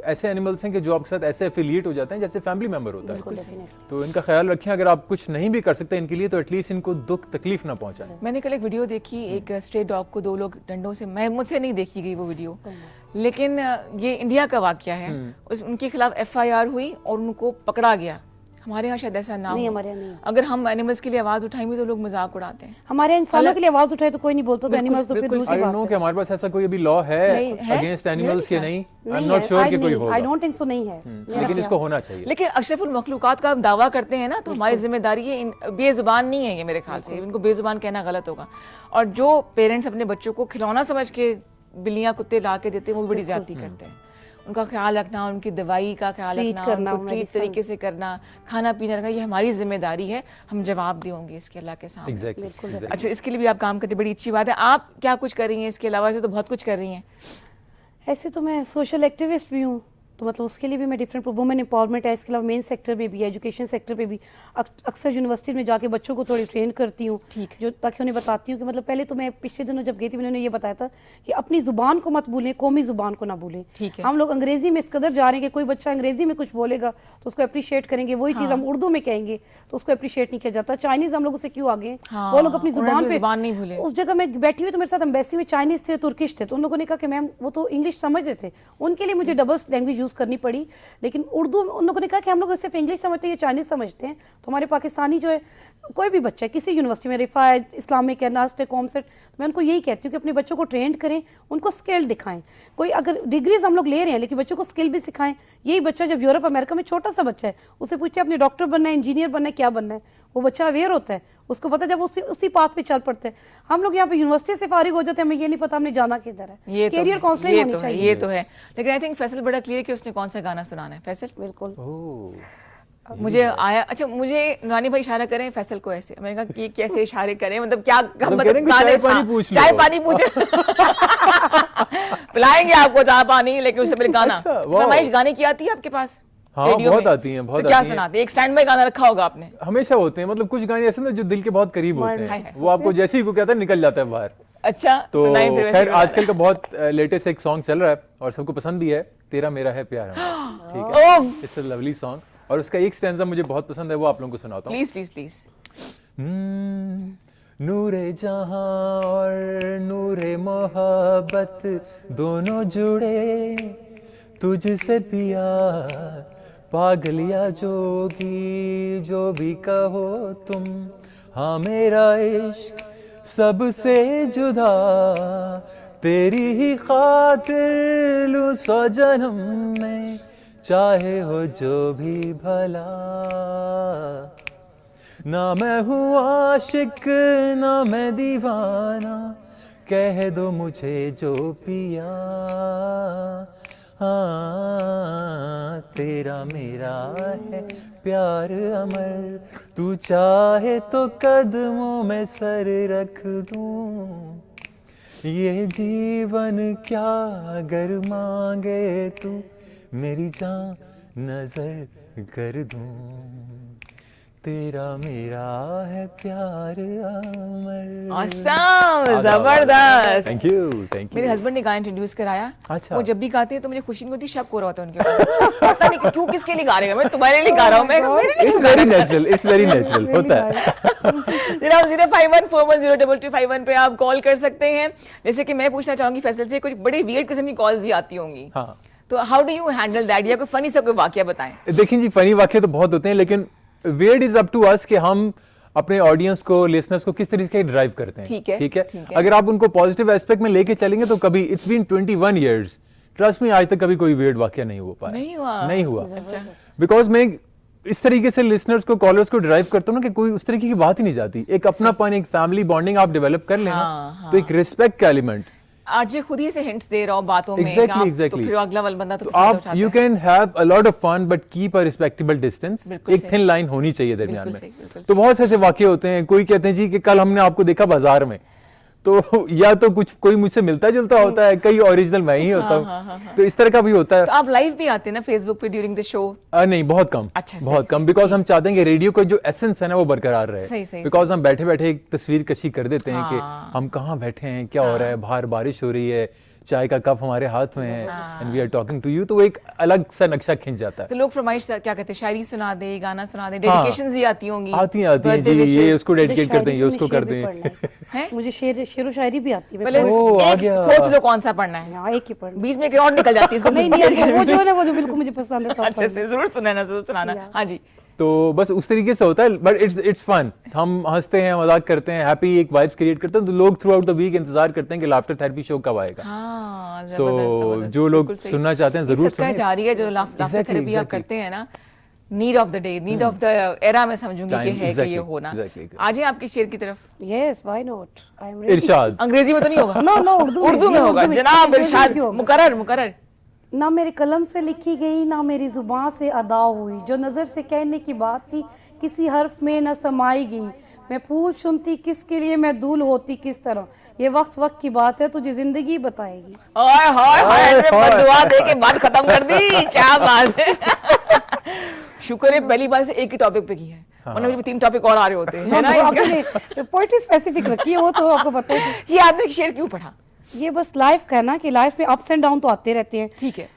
ऐसे एनिमल्स हैं कि जो आपके साथ ऐसे एफिलिएट हो जाते हैं जैसे फैमिली मेंबर होता है। तो इनका ख्याल रखें, अगर आप कुछ नहीं भी कर सकते इनके लिए तो एटलीस्ट इनको दुख तकलीफ ना पहुंचाएं। मैंने कल एक वीडियो देखी, एक स्ट्रे डॉग को 2 लोग डंडों से, मुझसे नहीं देखी गई वो वीडियो, लेकिन ये इंडिया का वाकया है। उनके खिलाफ FIR हुई और उनको पकड़ा गया। हमारे यहाँ शायद ऐसा ना नहीं, हो। हमारे यहाँ नहीं है। अगर हम एनिमल्स के लिए आवाज उठाएंगे तो लोग मजाक उड़ाते हैं। हमारे यहाँ इंसानों के लिए आवाज उठाए तो कोई नहीं बोलता, तो बिल्कुल, एनिमल्स तो फिर बिल्कुल। दूसरी आई डोंट बात नो है। कि हमारे पास ऐसा कोई अभी लॉ है नहीं है? अगेंस्ट एनिमल्स के, नहीं। आई एम नहीं नॉट है, श्योर कि कोई आई होगा, डोंट थिंक सो, नहीं है। लेकिन इसको होना चाहिए। लेकिन अशरफुल मखलूकात का आप दावा करते हैं ना, तो हमारी जिम्मेदारी है। बेजुबान नहीं है ये, मेरे ख्याल से इनको बेजुबान कहना गलत होगा। और जो पेरेंट्स अपने बच्चों को खिलौना समझ के बिल्लियां कुत्ते ला के देते हैं, वो भी बड़ी ज्यादती करते हैं। उनका ख्याल रखना, उनकी दवाई का ख्याल Treat रखना, करना, उनको ट्रीट medicines। तरीके से करना, खाना पीना रखना, ये हमारी जिम्मेदारी है। हम जवाब देंगे इसके अल्लाह के सामने। एग्जैक्टली। अच्छा, इसके लिए भी आप काम करते, बड़ी अच्छी बात है। आप क्या कुछ कर रही हैं इसके अलावा? से तो बहुत कुछ कर रही हैं। ऐसे तो मैं सोशल एक्टिविस्ट भी हूँ, तो मतलब उसके लिए भी मैं डिफरेंट वुमेन एम्पावरमेंट है, इसके अलावा मेन सेक्टर में भी, एजुकेशन सेक्टर पे भी अक्सर यूनिवर्सिटी में जाके बच्चों को थोड़ी ट्रेन करती हूँ, ठीक है। जो ताकि उन्हें बताती हूँ कि मतलब पहले तो मैं पिछले दिनों जब गई थी मैंने उन्हें ये बताया था कि अपनी जुबान को मत भूलें, कौमी जुबान को ना भूलें। ठीक है। हम लोग अंग्रेजी में इस कदर जा रहे हैं कि कोई बच्चा अंग्रेजी में कुछ बोलेगा तो उसको अप्रिशिएट करेंगे, वही चीज़ हम उर्दू में कहेंगे तो उसको अप्रिशिएट नहीं किया जाता। चाइनीज हम लोग उससे क्यों आगे हैं? हाँ, वो लोग अपनी उन्होंने जुबान अपनी पे, जुबान नहीं भूले। उस जगह मैं बैठी हुई तो मेरे साथ एम्बेसी में चाइनीज थे, तुर्किश थे, तो उन लोगों ने कहा कि मैम वो तो इंग्लिश समझ रहे थे, उनके लिए मुझे डबल लैंग्वेज यूज़ करनी पड़ी। लेकिन उर्दू उन लोगों ने कहा कि हम लोग सिर्फ इंग्लिश समझते हैं, ये चाइनीज समझते हैं। तो हमारे पाकिस्तानी जो है, कोई भी बच्चा है किसी यूनिवर्सिटी में, रिफा है, इस्लामिक है, नास्ट है, कॉमसेट, तो मैं उनको यही कहती हूँ कि अपने बच्चों को ट्रेंड करें, उनको स्किल दिखाएं। कोई अगर डिग्रीज हम लोग ले रहे हैं लेकिन बच्चों को स्किल भी सिखाएं। यही बच्चा जब यूरोप अमेरिका में छोटा सा बच्चा है, उसे पूछे अपने डॉक्टर बनना है, इंजीनियर बनना है, क्या बनना है, वो बच्चा अवेयर होता है, उसको पता, जब उसी पाथ पे चल पड़ते हैं। हम लोग यहाँ पे यूनिवर्सिटी से फारिग हो जाते हैं, हमें ये नहीं पता हमने जाना किधर है। कैरियर काउंसलिंग होनी चाहिए। ये तो है। लेकिन आई थिंक फैसल बड़ा क्लियर कि उसने कौन सा गाना सुनाना है। फैसल, बिल्कुल। मुझे आया, अच्छा मुझे नुरानी भाई इशारा करें फैसल को ऐसे, मैंने कहा कि कैसे इशारे करें, मतलब क्या मतलब कह रहे हैं कि चाय पानी पूछ लो। चाय पानी पूछ पिलाएंगे आपको चाय पानी, लेकिन उससे पहले गाना। अच्छा, वाह। फरमाइश गाने की आती है आपके पास? हाँ, रेडियो बहुत में? आती हैं, बहुत तो क्या आती हैं। सुनाते हैं? एक स्टैंड बाय गाना रखा होगा आपने? हमेशा होते हैं, मतलब कुछ गाने ऐसे ना जो दिल के बहुत करीब होते हाय, हैं, वो आपको जैसे ही को कहता है निकल जाता है बाहर। अच्छा, तो सुनाइए फिर वैसे खैर गाना। आजकल का बहुत लेटेस्ट एक सॉन्ग चल रहा है और सबको पसंद भी है, तेरा मेरा है प्यार हमारा। ठीक है, इट्स अ लवली सॉन्ग और उसका एक स्टैंजा मुझे बहुत पसंद है, वो आप लोगों को सुनाता हूँ। Please please please. नूरे जहां और नूरे मोहब्बत दोनों जुड़े, तुझसे पिया पागलिया जोगी जो भी कहो तुम, हाँ मेरा इश्क सबसे जुदा, तेरी ही खातिर लूं 100 जन्म में, चाहे हो जो भी भला। ना मैं हूँ आशिक ना मैं दीवाना, कह दो मुझे जो पिया, हाँ तेरा मेरा है प्यार अमर, तू चाहे तो कदमों में सर रख दूं, ये जीवन क्या अगर मांगे तू, मेरी जान नजर कर दूं, तेरा मेरा है प्यार अमर। Awesome, जबरदस्त। थैंक यू मेरे हस्बैंड ने गाना इंट्रोड्यूस कराया। अच्छा। वो जब भी गाते हैं तो मुझे खुशी नहीं होती, शक हो रहा होता है उनके ऊपर। पता नहीं क्यों, किसके लिए गा रहे हैं, मैं तुम्हारे लिए गा रहा हूँ, मैं मेरे लिए इट्स क्यों गा वेरी रहे हैं? नेचुरल, इट्स वेरी नेचुरल होता है। 05141022251 पे आप कॉल कर सकते हैं। जैसे कि मैं पूछना चाहूंगी फैसल से, कुछ बड़े वियर्ड किस्म की कॉल्स भी आती होंगी, हाँ तो how do you handle that, या कोई फनी सा कोई वाकया बताएं। देखिए जी, फनी वाक्य तो बहुत होते हैं, लेकिन weird is up to us कि हम अपने ऑडियंस को, लिसनर्स को किस तरीके से ड्राइव करते हैं। ठीक है, ठीक है, ठीक है। अगर आप उनको पॉजिटिव एस्पेक्ट में लेके चलेंगे तो कभी, इट्स बीन 21 इयर्स, ट्रस्ट में आज तक कभी कोई वेयर्ड वाक्य नहीं हो पाया। नहीं हुआ अच्छा। बिकॉज मैं इस तरीके से लिसनर्स को, कॉलर्स को ड्राइव करता हूँ ना कि कोई उस तरीके की बात ही नहीं जाती। एक अपनापन, एक फैमिली बॉन्डिंग आप डेवलप कर लेना, हाँ, तो एक रिस्पेक्ट का एलिमेंट। आज खुद ही से हिंट्स दे रहा हूँ बातों में, Exactly. तो फिर अगला वाला बंदा तो आप you can have a lot of fun but keep a respectable distance. बिल्कुल एक सही। थिन लाइन होनी चाहिए दरमियान बिल्कुल में। सही, बिल्कुल तो बहुत से ऐसे वाक्य होते हैं, कोई कहते हैं जी कि कल हमने आपको देखा बाजार में, तो या तो कुछ कोई मुझसे मिलता जुलता होता है, कई ओरिजिनल मैं ही होता हूँ, तो इस तरह का भी होता है। तो आप लाइव भी आते हैं ना फेसबुक पे ड्यूरिंग द शो? नहीं, बहुत कम। अच्छा, बहुत सही, कम, बिकॉज हम चाहते हैं कि रेडियो का जो एसेंस है ना वो बरकरार रहे। सही, सही, बिकॉज हम बैठे बैठे एक तस्वीर कशी कर देते हैं हाँ। कि हम कहाँ बैठे हैं, क्या हो रहा है, बाहर बारिश हो रही है, चाय का कप हमारे हाथ में है, and we are talking to you, तो वो एक अलग सा नक्शा खिंच जाता है। तो लोग फरमाइश क्या कहते हैं, शायरी सुना दे, गाना सुना दे, डेडिकेशंस भी आती होंगी? आती हैं जी, ये उसको डेडिकेट कर दें, ये उसको कर दें। हैं? मुझे शेर व शायरी भी आती है। पहले आ एक गया। सोच लो कौन सा पढ़ना है, हाँ, एक ही पढ़ना। बीच में एक और निकल जाती है इसको। नहीं नहीं, वो जो है ना, वो जो बिल्कुल मुझे पसंद है, तो आप अच्छे से जरूर सुनाना, जरूर सुनाना। हाँ जी। तो बस उस तरीके से होता है, बट इट्स फन। हम हंसते हैं, मजाक करते हैं, हैप्पी एक वाइब्स क्रिएट करते हैं, तो लोग थ्रू आउट द वीक इंतजार करते हैं कि लाफ्टर थेरेपी शो कब आएगा। हाँ, सो जो लोग सुनना चाहते हैं जरूर सुनें। जारी है जो लाफ्टर थेरेपी आप करते हैं ना, need of the day, need of the era में समझूंगी कि है कि ये होना। आ जाए आपके शेर की तरफ। Yes, why not, I am ready. इरशाद। अंग्रेजी में तो नहीं होगा? नो नो, उर्दू में होगा। जनाब इरशाद, मुकर्रर मुकर्रर। ना मेरे कलम से लिखी गई, ना मेरी जुबान से अदा हुई, जो नज़र से कहने की बात थी किसी हर्फ में न समाई गई। मैं फूल चुनती किसके लिए, मैं दूल होती किस तरह, ये वक्त की बात है, तुझे जिंदगी बताएगी। ओए हाय हाय, बददुआ दे के बात खत्म कर दी, क्या बात है। शुक्र है पहली बार से एक ही टॉपिक पे की है, वरना मुझे 3 टॉपिक और आ रहे होते हैं, है ना। आपने पोएट्री स्पेसिफिक रखी है, वो तो आपको पता है। ये आपने शेर क्यों पढ़ा? ये बस लाइफ का है ना, कि लाइफ में अप्स एंड डाउन तो आते रहते हैं। ठीक है,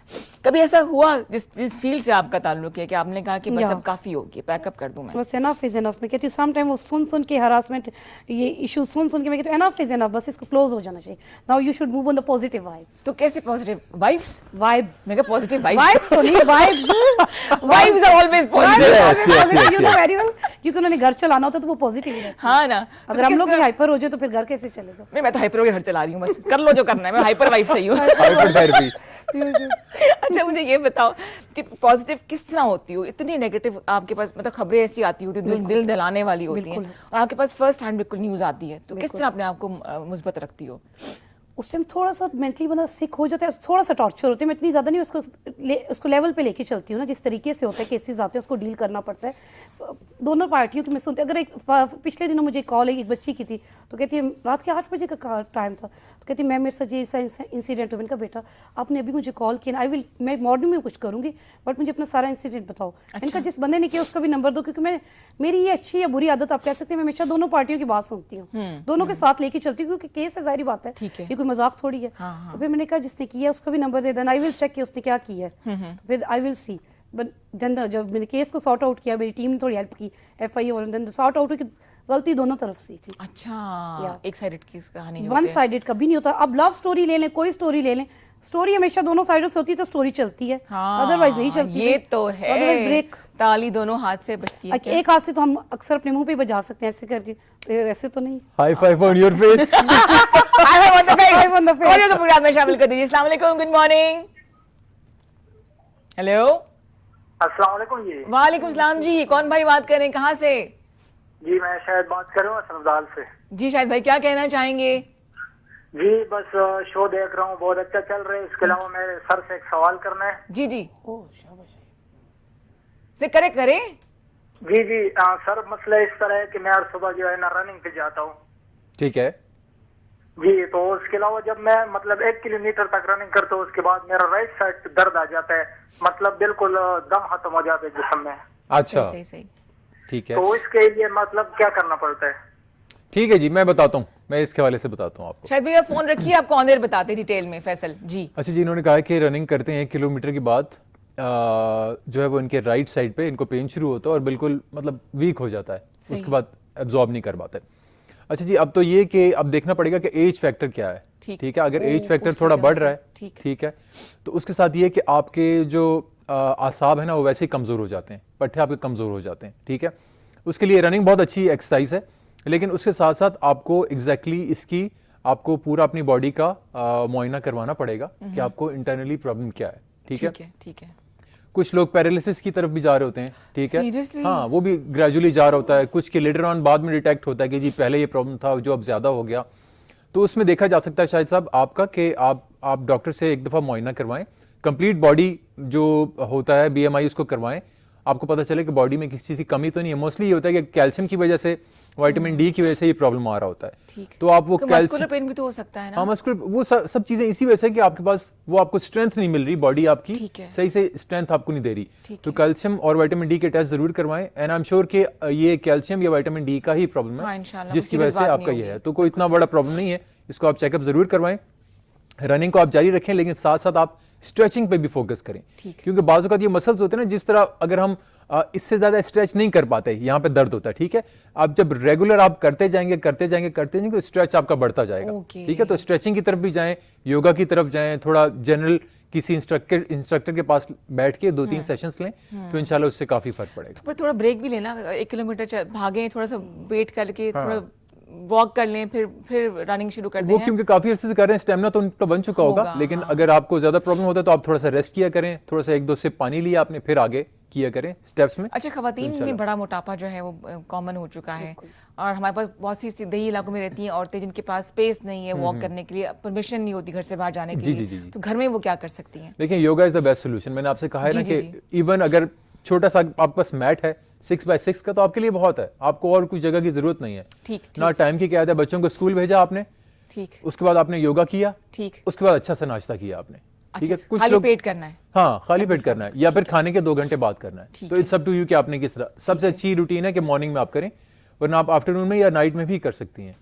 कभी ऐसा हुआ जिस फील्ड से आपका ताल्लुक है कि आपने कहा कि बस या। अब काफी होगी, पैकअप कर दूं मैं? बस एनफ इज एनफ। मैं कहती हूँ सम टाइम वो सुन के हरासमेंट, ये इशू सुन के मैं कहती हूँ एनफ इज एनफ, बस इसको क्लोज हो जाना चाहिए। Now you should move on the positive vibes. तो कैसे पॉजिटिव वाइब्स? वाइब्स, मैं कहा पॉजिटिव वाइब्स तो नहीं, vibes vibes are always positive. You know very well, क्योंकि उन्होंने घर चलाना होता है तो वो पॉजिटिव है। हाँ ना, अगर हम लोग भी हाइपर हो जाए तो फिर घर कैसे चलेगा? मैं तो हाइपर हो के घर चला रही हूँ, बस कर लो जो करना है, मैं हाइपर वाइफ सही हूँ। हाइपरथेरेपी। अच्छा मुझे ये बताओ कि पॉजिटिव किस तरह होती हो? इतनी नेगेटिव आपके पास, मतलब खबरें ऐसी आती होती हैं दिल दहलाने वाली होती हैं, और आपके पास फर्स्ट हैंड बिल्कुल न्यूज़ आती है, तो किस तरह अपने आप को मुस्बत रखती हो? उस टाइम थोड़ा सा मेंटली बंदा सिक हो जाता है, थोड़ा सा टॉर्चर होता है। मैं इतनी ज़्यादा नहीं उसको लेवल पे लेके चलती हूँ ना, जिस तरीके से होता है, केसेस आते हैं उसको डील करना पड़ता है। दोनों पार्टियों की मैं सुनती, अगर पिछले दिनों मुझे कॉल एक बच्ची की थी, तो कहती है रात के 8 बजे का टाइम था, तो कहती मैं मेरे साथ ये इंसिडेंट हो। मैंने कहा बेटा आपने अभी मुझे कॉल किया, मैं मॉर्निंग में कुछ करूँगी, बट मुझे अपना सारा इंसिडेंट बताओ। मैंने कहा जिस बंदे ने किया उसका भी नंबर दो, क्योंकि मेरी ये अच्छी या बुरी आदत आप कह सकते हैं, मैं हमेशा दोनों पार्टियों की बात सुनती हूँ, दोनों के साथ लेके चलती हूँ, क्योंकि केस है, जाहिर बात है, ये कोई मजाक थोड़ी है। तो फिर मैंने कहा जिसने किया उसका भी नंबर दे देना, आई विल चेक कि उसने क्या किया है, तो फिर आई विल सी। बट जब मैंने केस को सॉर्ट आउट किया, मेरी टीम ने थोड़ी हेल्प की, FIA और देन सॉर्ट आउट हुई कि गलती दोनों तरफ से थी। अच्छा, एक साइडेड की कहानी, वन साइडेड कभी नहीं होता। अब लव स्टोरी ले लें, कोई स्टोरी ले लें, स्टोरी हमेशा दोनों साइडों से होती है तो स्टोरी चलती है, अदरवाइज नहीं चलती। ये तो है, अदरवाइज ब्रेक, ताली दोनों हाथ से बजती है। एक हाथ से तो हम अक्सर अपने मुंह पे बजा सकते हैं ऐसे करके, तो ऐसे तो नहीं। High five on your face. High five on the face. Call को प्रोग्राम में शामिल कर दीजिए। अस्सलाम वालेकुम, गुड मॉर्निंग। हेलो, अस्सलाम वालेकुम जी। वालेकुम सलाम जी, कौन भाई बात कर रहे हैं, कहाँ से? जी मैं शायद बात कर रहा हूँ सनदाल से। जी शायद भाई, क्या कहना चाहेंगे? जी बस शो देख रहा हूँ, बहुत अच्छा चल रहा है। इसके अलावा मेरे सर से एक सवाल करना है। जी जी, से करे। जी जी सर, मसला इस तरह है कि मैं हर सुबह जो है ना रनिंग पे जाता हूँ। ठीक है जी, तो उसके अलावा जब मैं मतलब 1 किलोमीटर तक रनिंग करता हूँ, उसके बाद मेरा राइट साइड दर्द आ जाता है, मतलब बिल्कुल दम खत्म हो जाता है जिस्म में। अच्छा सही। ठीक है, तो इसके लिए मतलब क्या करना पड़ता है? ठीक है जी, मैं बताता हूँ, मैं इसके हवाले से बताता हूँ आपको। शायद भैया फोन रखिए, आपको ऑन एयर बताते डिटेल में फैसल जी। अच्छा जी, इन्होंने कहा कि रनिंग करते हैं 1 किलोमीटर के बाद जो है वो इनके राइट साइड पे इनको पेन शुरू होता है और बिल्कुल मतलब वीक हो जाता है, उसके बाद एब्जॉर्ब नहीं कर पाते। अच्छा जी, अब तो ये कि अब देखना पड़ेगा कि एज फैक्टर क्या है। ठीक है, अगर एज फैक्टर थोड़ा बढ़ रहा है, ठीक है, तो उसके साथ ये कि आपके जो आसाब है ना वो वैसे ही कमज़ोर हो जाते हैं, पट्टे आपके कमज़ोर हो जाते हैं। ठीक है, उसके लिए रनिंग बहुत अच्छी एक्सरसाइज है, लेकिन उसके साथ साथ आपको एग्जैक्टली इसकी आपको पूरा अपनी बॉडी का मुआयना करवाना पड़ेगा कि आपको इंटरनली प्रॉब्लम क्या है। ठीक है, ठीक है। कुछ लोग पैरालिसिस की तरफ भी जा रहे होते हैं। ठीक है, Seriously? हाँ, वो भी ग्रेजुअली जा रहा होता है, कुछ के लेटर ऑन बाद में डिटेक्ट होता है कि जी पहले ये प्रॉब्लम था जो अब ज्यादा हो गया। तो उसमें देखा जा सकता है शायद साहब आपका कि आप डॉक्टर से एक दफा मुआयना करवाएं, कंप्लीट बॉडी जो होता है BMI उसको करवाएं, आपको पता चले कि बॉडी में किसी चीज की कमी तो नहीं है। मोस्टली ये होता है कि कैल्शियम की वजह से, विटामिन डी की वजह से ये प्रॉब्लम आ रहा होता है। तो आप वो मस्कुलर पेन भी तो हो सकता है ना? हाँ, मस्कुलर, वो सब चीजें इसी वजह से कि आपके पास वो आपको स्ट्रेंथ नहीं मिल रही, बॉडी आपकी सही से स्ट्रेंथ आपको नहीं दे रही। तो कैल्शियम और विटामिन डी के टेस्ट जरूर करवाएं, एंड आई एम श्योर कि ये कैल्शियम या विटामिन डी का ही प्रॉब्लम है जिसकी वजह से आपका ये है। तो कोई इतना बड़ा प्रॉब्लम नहीं है, इसको आप चेकअप जरूर करवाएं। रनिंग को आप जारी रखें, लेकिन साथ साथ आप स्ट्रेचिंग पे भी फोकस करें, क्योंकि बाज़ औक़ात ये मसल्स होते हैं ना, जिस तरह अगर हम इससे ज्यादा स्ट्रेच नहीं कर पाते, यहाँ पे दर्द होता है। ठीक है, आप जब रेगुलर आप करते जाएंगे तो स्ट्रेच आपका बढ़ता जाएगा। ठीक है, तो स्ट्रेचिंग की तरफ भी जाएं, योगा की तरफ जाएं, थोड़ा जनरल किसी इंस्ट्रक्टर के पास बैठ के 2-3 सेशंस लें, तो इंशाल्लाह उससे काफी फर्क पड़ेगा। पर थोड़ा ब्रेक भी लेना, 1 किलोमीटर भागें, थोड़ा सा वेट करके थोड़ा वॉक कर लें, फिर रनिंग शुरू कर दें। वो क्योंकि काफी अर्से से कर रहे हैं, स्टेमिना तो उनका बन चुका होगा, लेकिन अगर आपको ज्यादा प्रॉब्लम होता है तो आप थोड़ा सा रेस्ट किया करें, थोड़ा सा 1-2 सिप पानी लिया आपने, फिर आगे किया करें स्टेप्स में। अच्छा, खवातीन में बड़ा मोटापा जो है वो कॉमन हो चुका है, और हमारे पास बहुत सी सीधे इलाकों में रहती हैं औरतें जिनके पास स्पेस नहीं है वॉक करने के लिए, परमिशन नहीं होती घर से बाहर जाने के लिए, तो घर में वो क्या कर सकती हैं? देखिए, yoga is the best solution. मैंने आपसे कहा है ना कि इवन अगर छोटा सा आपके पास मैट है 6x6 का, तो आपके लिए बहुत है, आपको और कुछ जगह की जरूरत नहीं है। ठीक, ना टाइम की क्या है, बच्चों को स्कूल भेजा आपने, ठीक, उसके बाद आपने योगा किया, ठीक, उसके बाद अच्छा सा नाश्ता किया आपने। ठीक है, कुछ खाली पेट करना है, हाँ, खाली पेट करना है, या फिर खाने के 2 घंटे बाद करना है। तो इट्स अप टू यू कि आपने किस तरह। सबसे अच्छी रूटीन है कि मॉर्निंग में आप करें, वरना आप आफ्टरनून में या नाइट में भी कर सकती हैं।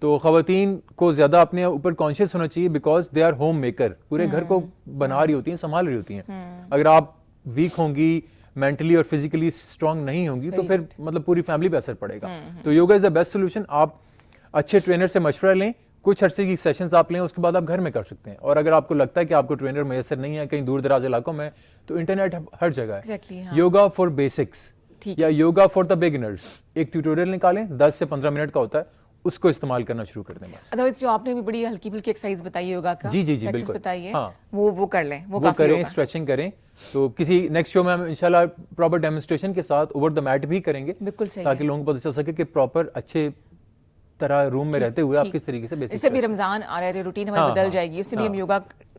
तो खवातीन को ज्यादा अपने ऊपर कॉन्शियस होना चाहिए, because they are home maker, पूरे घर को बना रही होती हैं, संभाल रही होती हैं। अगर आप वीक होंगी, मेंटली और फिजिकली स्ट्रांग नहीं होंगी, तो फिर मतलब पूरी फैमिली पे असर पड़ेगा। तो yoga is the best solution. आप अच्छे ट्रेनर से मशवरा लें, कुछ अरसे की सेशंस आप लें, उसके बाद आप घर में कर सकते हैं। और अगर आपको लगता है कि आपको ट्रेनर मैसर नहीं है कहीं दूर दराज इलाकों में, तो इंटरनेट हर जगह है। योगा फॉर बेसिक्स या योगा फॉर द बिगिनर्स, एक ट्यूटोरियल निकालें, 10 से 15 मिनट का होता है, उसको इस्तेमाल करना शुरू कर दें बस। अदरवाइज जो आपने भी बड़ी हल्की फुल्की एक्सरसाइज बताई योगा का, जी बिल्कुल बताइए, हाँ, वो कर लें, वो करें, स्ट्रेचिंग करें। तो किसी नेक्स्ट शो में हम इंशाल्लाह प्रॉपर डेमोन्स्ट्रेशन के साथ ओवर द मैट भी करेंगे, बिल्कुल सही, ताकि लोगों को पता चल सके कि प्रॉपर अच्छे तरह रूम में रहते हुए आप किस तरीके से बेसिक। इससे भी रमजान आ रहे थे, रूटीन हमारी बदल जाएगी, उससे भी हम योगा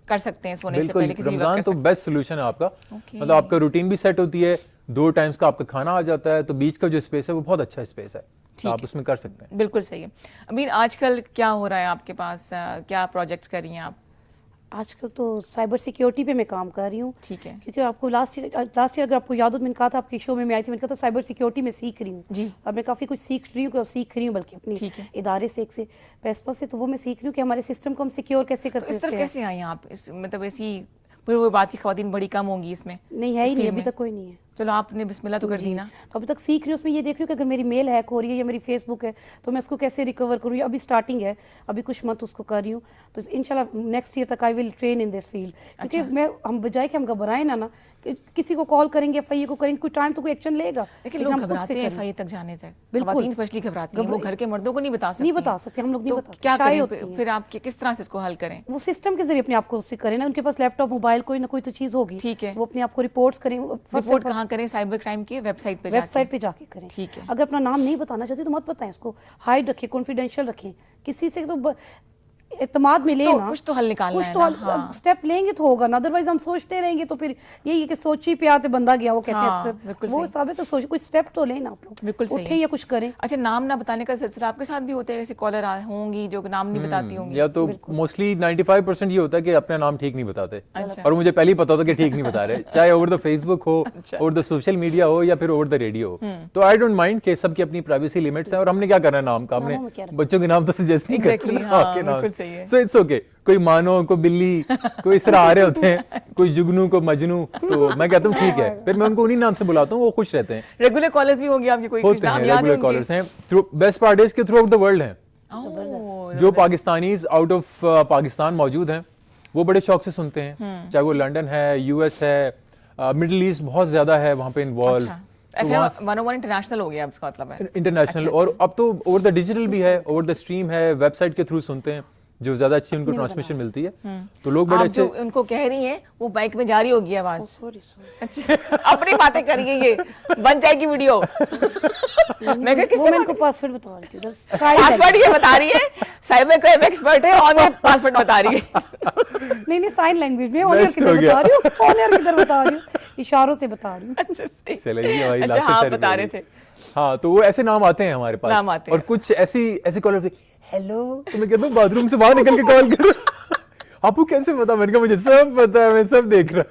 कर सकते हैं सोने से पहले। रमजान तो बेस्ट सोल्यूशन है आपका, मतलब आपका रूटीन भी सेट होती है, 2 टाइम्स का आपका खाना आ जाता है, तो बीच का जो स्पेस है वो बहुत अच्छा स्पेस है, तो आप उसमें कर सकते हैं। बिल्कुल सही है। अभी आजकल क्या हो रहा है आपके पास, क्या प्रोजेक्ट्स कर रही हैं आप? आजकल तो साइबर सिक्योरिटी पे मैं काम कर रही हूँ। ठीक है, क्योंकि आपको लास्ट ईयर अगर आपको याद हो, मैंने कहा था आपके शो में मैं आई थी, मैंने कहा था साइबर सिक्योरिटी में सीख रही हूँ जी, और मैं काफ़ी कुछ सीख रही हूँ बल्कि अपनी इदारे से, एक से पेस्पा से, तो वो मैं सीख रही हूँ कि हमारे सिस्टम को हम सिक्योर कैसे कर सकते हैं। इस तरफ कैसे आई आप? मतलब ऐसी वो बात की ख्वातीन बड़ी कम होंगी इसमें? नहीं है ही नहीं, अभी तक कोई नहीं है। चलो आपने बिस्मिल्लाह तो कर दी ना। तो अभी तक सीख रही हूँ, उसमें ये देख रही हूँ कि अगर मेरी मेल हैक हो रही है या मेरी फेसबुक है तो मैं इसको कैसे रिकवर करूँ। अभी स्टार्टिंग है, अभी कुछ मंथ उसको कर रही हूँ, तो इंशाल्लाह नेक्स्ट ईयर तक I will train in this field. क्योंकि हम बजाय कि हम घबराएं ना किसी को कॉल करेंगे, FIA को करेंगे, कोई टाइम तो कोई एक्शन लेगा, लेकिन लोग घबराते हैं FIA तक जाने तक, बिल्कुल स्पेशली घबराती हैं, वो घर के मर्दों को नहीं बता सकते, हम लोग नहीं बता सकते। क्या करें फिर आप, किस तरह से इसको हल करें? वो सिस्टम के जरिए अपने आप को उससे करें ना, उनके पास लैपटॉप मोबाइल कोई ना कोई तो चीज होगी, ठीक है, वो अपने आप को रिपोर्ट्स करें। रिपोर्ट कहाँ करें? साइबर क्राइम की वेबसाइट पे जाके करें। ठीक है, अगर अपना नाम नहीं बताना चाहते तो मत बताएं, उसको हाइड रखें, कॉन्फिडेंशियल रखें, किसी से तो एतमाद मिले ना, कुछ तो हल निकालना कुछ है तो ना, हल, हाँ। स्टेप लेंगे तो होगा ना, अदरवाइज हम सोचते रहेंगे तो फिर यही है कि सोची पे आते बंदा गया, वो कहते हैं हाँ, अक्सर, बिल्कुल वो सही। हिसाब है तो सोच, कुछ स्टेप तो लें ना आप लोग, बिल्कुल सही उठे है। या कुछ करें। अच्छा, नाम ना बताने का सिलसिला आपके साथ भी होता है? जैसे कॉलर होंगी जो नाम नहीं बताती होंगी। या तो मोस्टली 95% ये होता है कि अपना नाम ठीक नहीं बताते, अच्छा। और मुझे पहले ही पता होता कि ठीक नहीं बता रहे, चाहे ओवर द फेसबुक हो, अच्छा। ओवर द सोशल मीडिया हो, या फिर ओवर द रेडियो हो। तो आई डोंट माइंड कि सबकी अपनी प्राइवेसी लिमिट्स हैं, और हमने क्या करना है नाम का, नामों हमने में क्या रखना? बच्चों के नाम तो सजेस्ट नहीं करते Exactly, ना, हाँ, आपके नाम। बिल्कुल सही है। सो इट्स ओके, कोई मानो, कोई बिल्ली, कोई इस तरह आ रहे होते हैं, कोई जुगनू, कोई मजनू, तो मैं कहता हूँ ठीक है, फिर मैं उनको उन्हीं नाम से बुलाता हूँ, वो खुश रहते हैं। रेगुलर कॉलर्स भी होंगे आपके? कोई कुछ होते नाम हैं, याद है रेगुलर उनके? कॉलर्स हैं, थ्रू बेस्ट पार्ट इज के थ्रू आउट द वर्ल्ड हैं, ओह, जो पाकिस्तानीज आउट ऑफ पाकिस्तान मौजूद हैं, वो बड़े शौक से सुनते हैं, चाहे वो लंदन है, यूएस है, मिडिल ईस्ट बहुत ज्यादा है वहाँ पे इन्वॉल्व, अच्छा, FM 101 इंटरनेशनल हो गया अब, इसका मतलब है इंटरनेशनल। और अब तो ओवर द डिजिटल भी है, ओवर द स्ट्रीम है, वेबसाइट के थ्रू सुनते हैं, जो ज्यादा अच्छी उनको ट्रांसमिशन मिलती है, तो लोग बड़े आप अच्छे। जो उनको कह रही हैं वो बाइक में जा रही होगी आवाज। सॉरी अच्छा, अपनी बातें करिए, ये बन जाएगी वीडियो। मैं कहा वो किससे मैं इनको पासवर्ड बता रही थी, शायद पासवर्ड ये बता रही है, साइबर क्राइम एक्सपर्ट है और मैं पासवर्ड बता रही है। नहीं साइन लैंग्वेज में ऑन एयर Best किधर हो गया। बता रही हूँ, ऑन एयर किधर बता रही हूँ, इशारों से बता रही हूँ। अच्छा, सही। चलेगी हमारी अच्छा, लास्ट हाँ, सर्विस बता रहे होगी। थे। हाँ, तो वो ऐसे नाम आते हैं हमारे पास, नाम आते और हैं। कुछ ऐसी कॉलर, हेलो, तो मैं कहता हूँ बाथरूम से बाहर निकल के कॉल करो। आपको कैसे पता? मैंने कहा मुझे सब पता है, मैं सब देख रहा।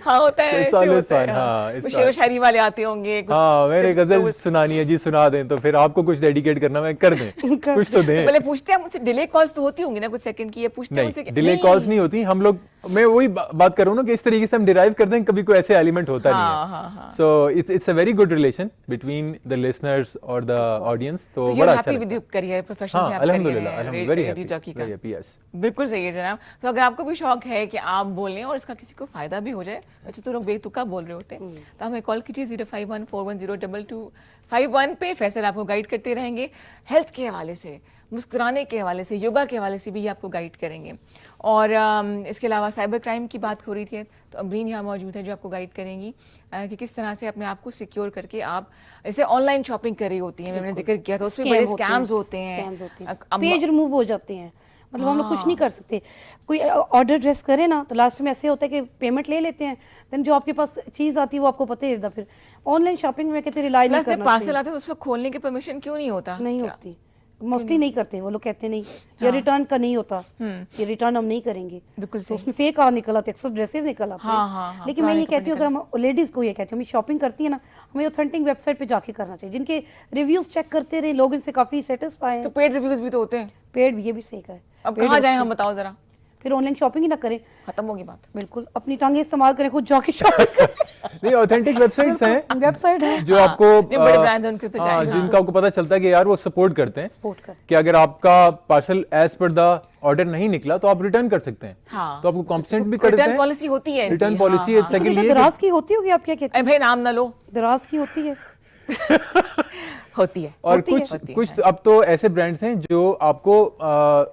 हाँ, होता है, It's ऐसे always होता है, fun, हाँ। हाँ, it's कुछ शेर व fun। शायरी वाले आते होंगे, कुछ हाँ, मेरे tips गजल तो- सुनानी है जी, सुना दें, तो फिर आपको कुछ डेडिकेट करना, मैं कर दें, कुछ तो दें। पहले पूछते हैं मुझसे, डिले कॉल्स तो होती होंगी ना कुछ सेकंड की, ये पूछते हैं उनसे नहीं, डिले कॉल्स नहीं होती, हम लोग, मैं वही बात कर रहा हूँ ना कि इस तरीके से हम डिराइव करते हैं, कभी कोई ऐसे एलिमेंट होता हाँ, नहीं हाँ, है। हाँ। So it's a very good relation between the listeners और द ऑडियंस, तो तो बड़ा you're अच्छा happy with लगता your career, profession है। से हाँ, आप कर रहे अल्हम्दुलिल्लाह, हैं, वेरी रेडियो जॉकी का। Happy, yes. बिल्कुल सही है जनाब। तो अगर आपको भी शौक है कि आप बोलें और इसका किसी को फायदा भी हो जाए, वैसे तो लोग बेतुका बोल रहे होते हैं, तो हमें कॉल कीजिए 05141022251 पे। फैसल आपको गाइड करते रहेंगे, हेल्थ के हवाले से, मुस्कुराने के हवाले से, योगा के हवाले से भी आपको गाइड करेंगे। और इसके अलावा साइबर क्राइम की बात हो रही थी, तो अमरीन यहाँ मौजूद है जो आपको गाइड करेंगी कि किस तरह से अपने आप को सिक्योर करके आप, जैसे ऑनलाइन शॉपिंग कर रही होती हैं, मैंने जिक्र किया था, उसमें बड़े स्कैम्स होते हैं, पेज रिमूव हो जाते हैं, मतलब हम लोग कुछ नहीं कर सकते। कोई ऑर्डर ड्रेस करे ना, तो लास्ट में ऐसे होता है कि पेमेंट ले लेते हैं, देन जो आपके पास चीज आती है वो आपको पता ही रहता। फिर ऑनलाइन शॉपिंग में कहते रिलाई नहीं करना पार्सल चाहिए। आते हैं उसमें खोलने की परमिशन क्यों नहीं होता? नहीं होती, मोस्टली नहीं करते वो लोग, कहते नहीं या रिटर्न का नहीं होता, ये रिटर्न हम नहीं करेंगे। बिल्कुल तो उसमें फेक आ निकल आते, अक्सर ड्रेसेस निकल आते हाँ, हैं। हाँ, हाँ, लेकिन मैं ये पुराने कहती हूँ, अगर हम लेडीज को ये कहती हूँ, हम शॉपिंग करती है ना, हमें ऑथेंटिक वेबसाइट पे जाके करना चाहिए, जिनके रिव्यूज चेक करते रहे लोग, इनसे काफी सेटिस्फाई तो है। पेड रिव्यूज भी तो होते हैं। पेड भी, ये भी सही है। अब कहाँ जाएं हम, बताओ जरा, फिर ऑनलाइन शॉपिंग ही ना करें, खत्म होगी बात। बिल्कुल अपनी टांगे इस्तेमाल करें, खुद जाके शॉपिंग करें। नहीं, ऑथेंटिक वेबसाइट्स हैं, वेबसाइट है जो आपको जो बड़े brands हैं, उनके पे जाएं, जिनका आपको पता चलता है कि यार वो सपोर्ट करते हैं, सपोर्ट कर। कि अगर आपका parcel as per the order नहीं निकला तो आप रिटर्न कर सकते हैं। हाँ। तो आपको कॉम्पलेंट भी कर देते रिटर्न हैं, पॉलिसी होती है, रिटर्न पॉलिसी है। सेकंड ये दराज की होती होगी, आप क्या कहते भाई नाम ना लो, हैं? दराज की होती है। होती है। और होती है। कुछ तो अब तो ऐसे ब्रांड्स हैं जो आपको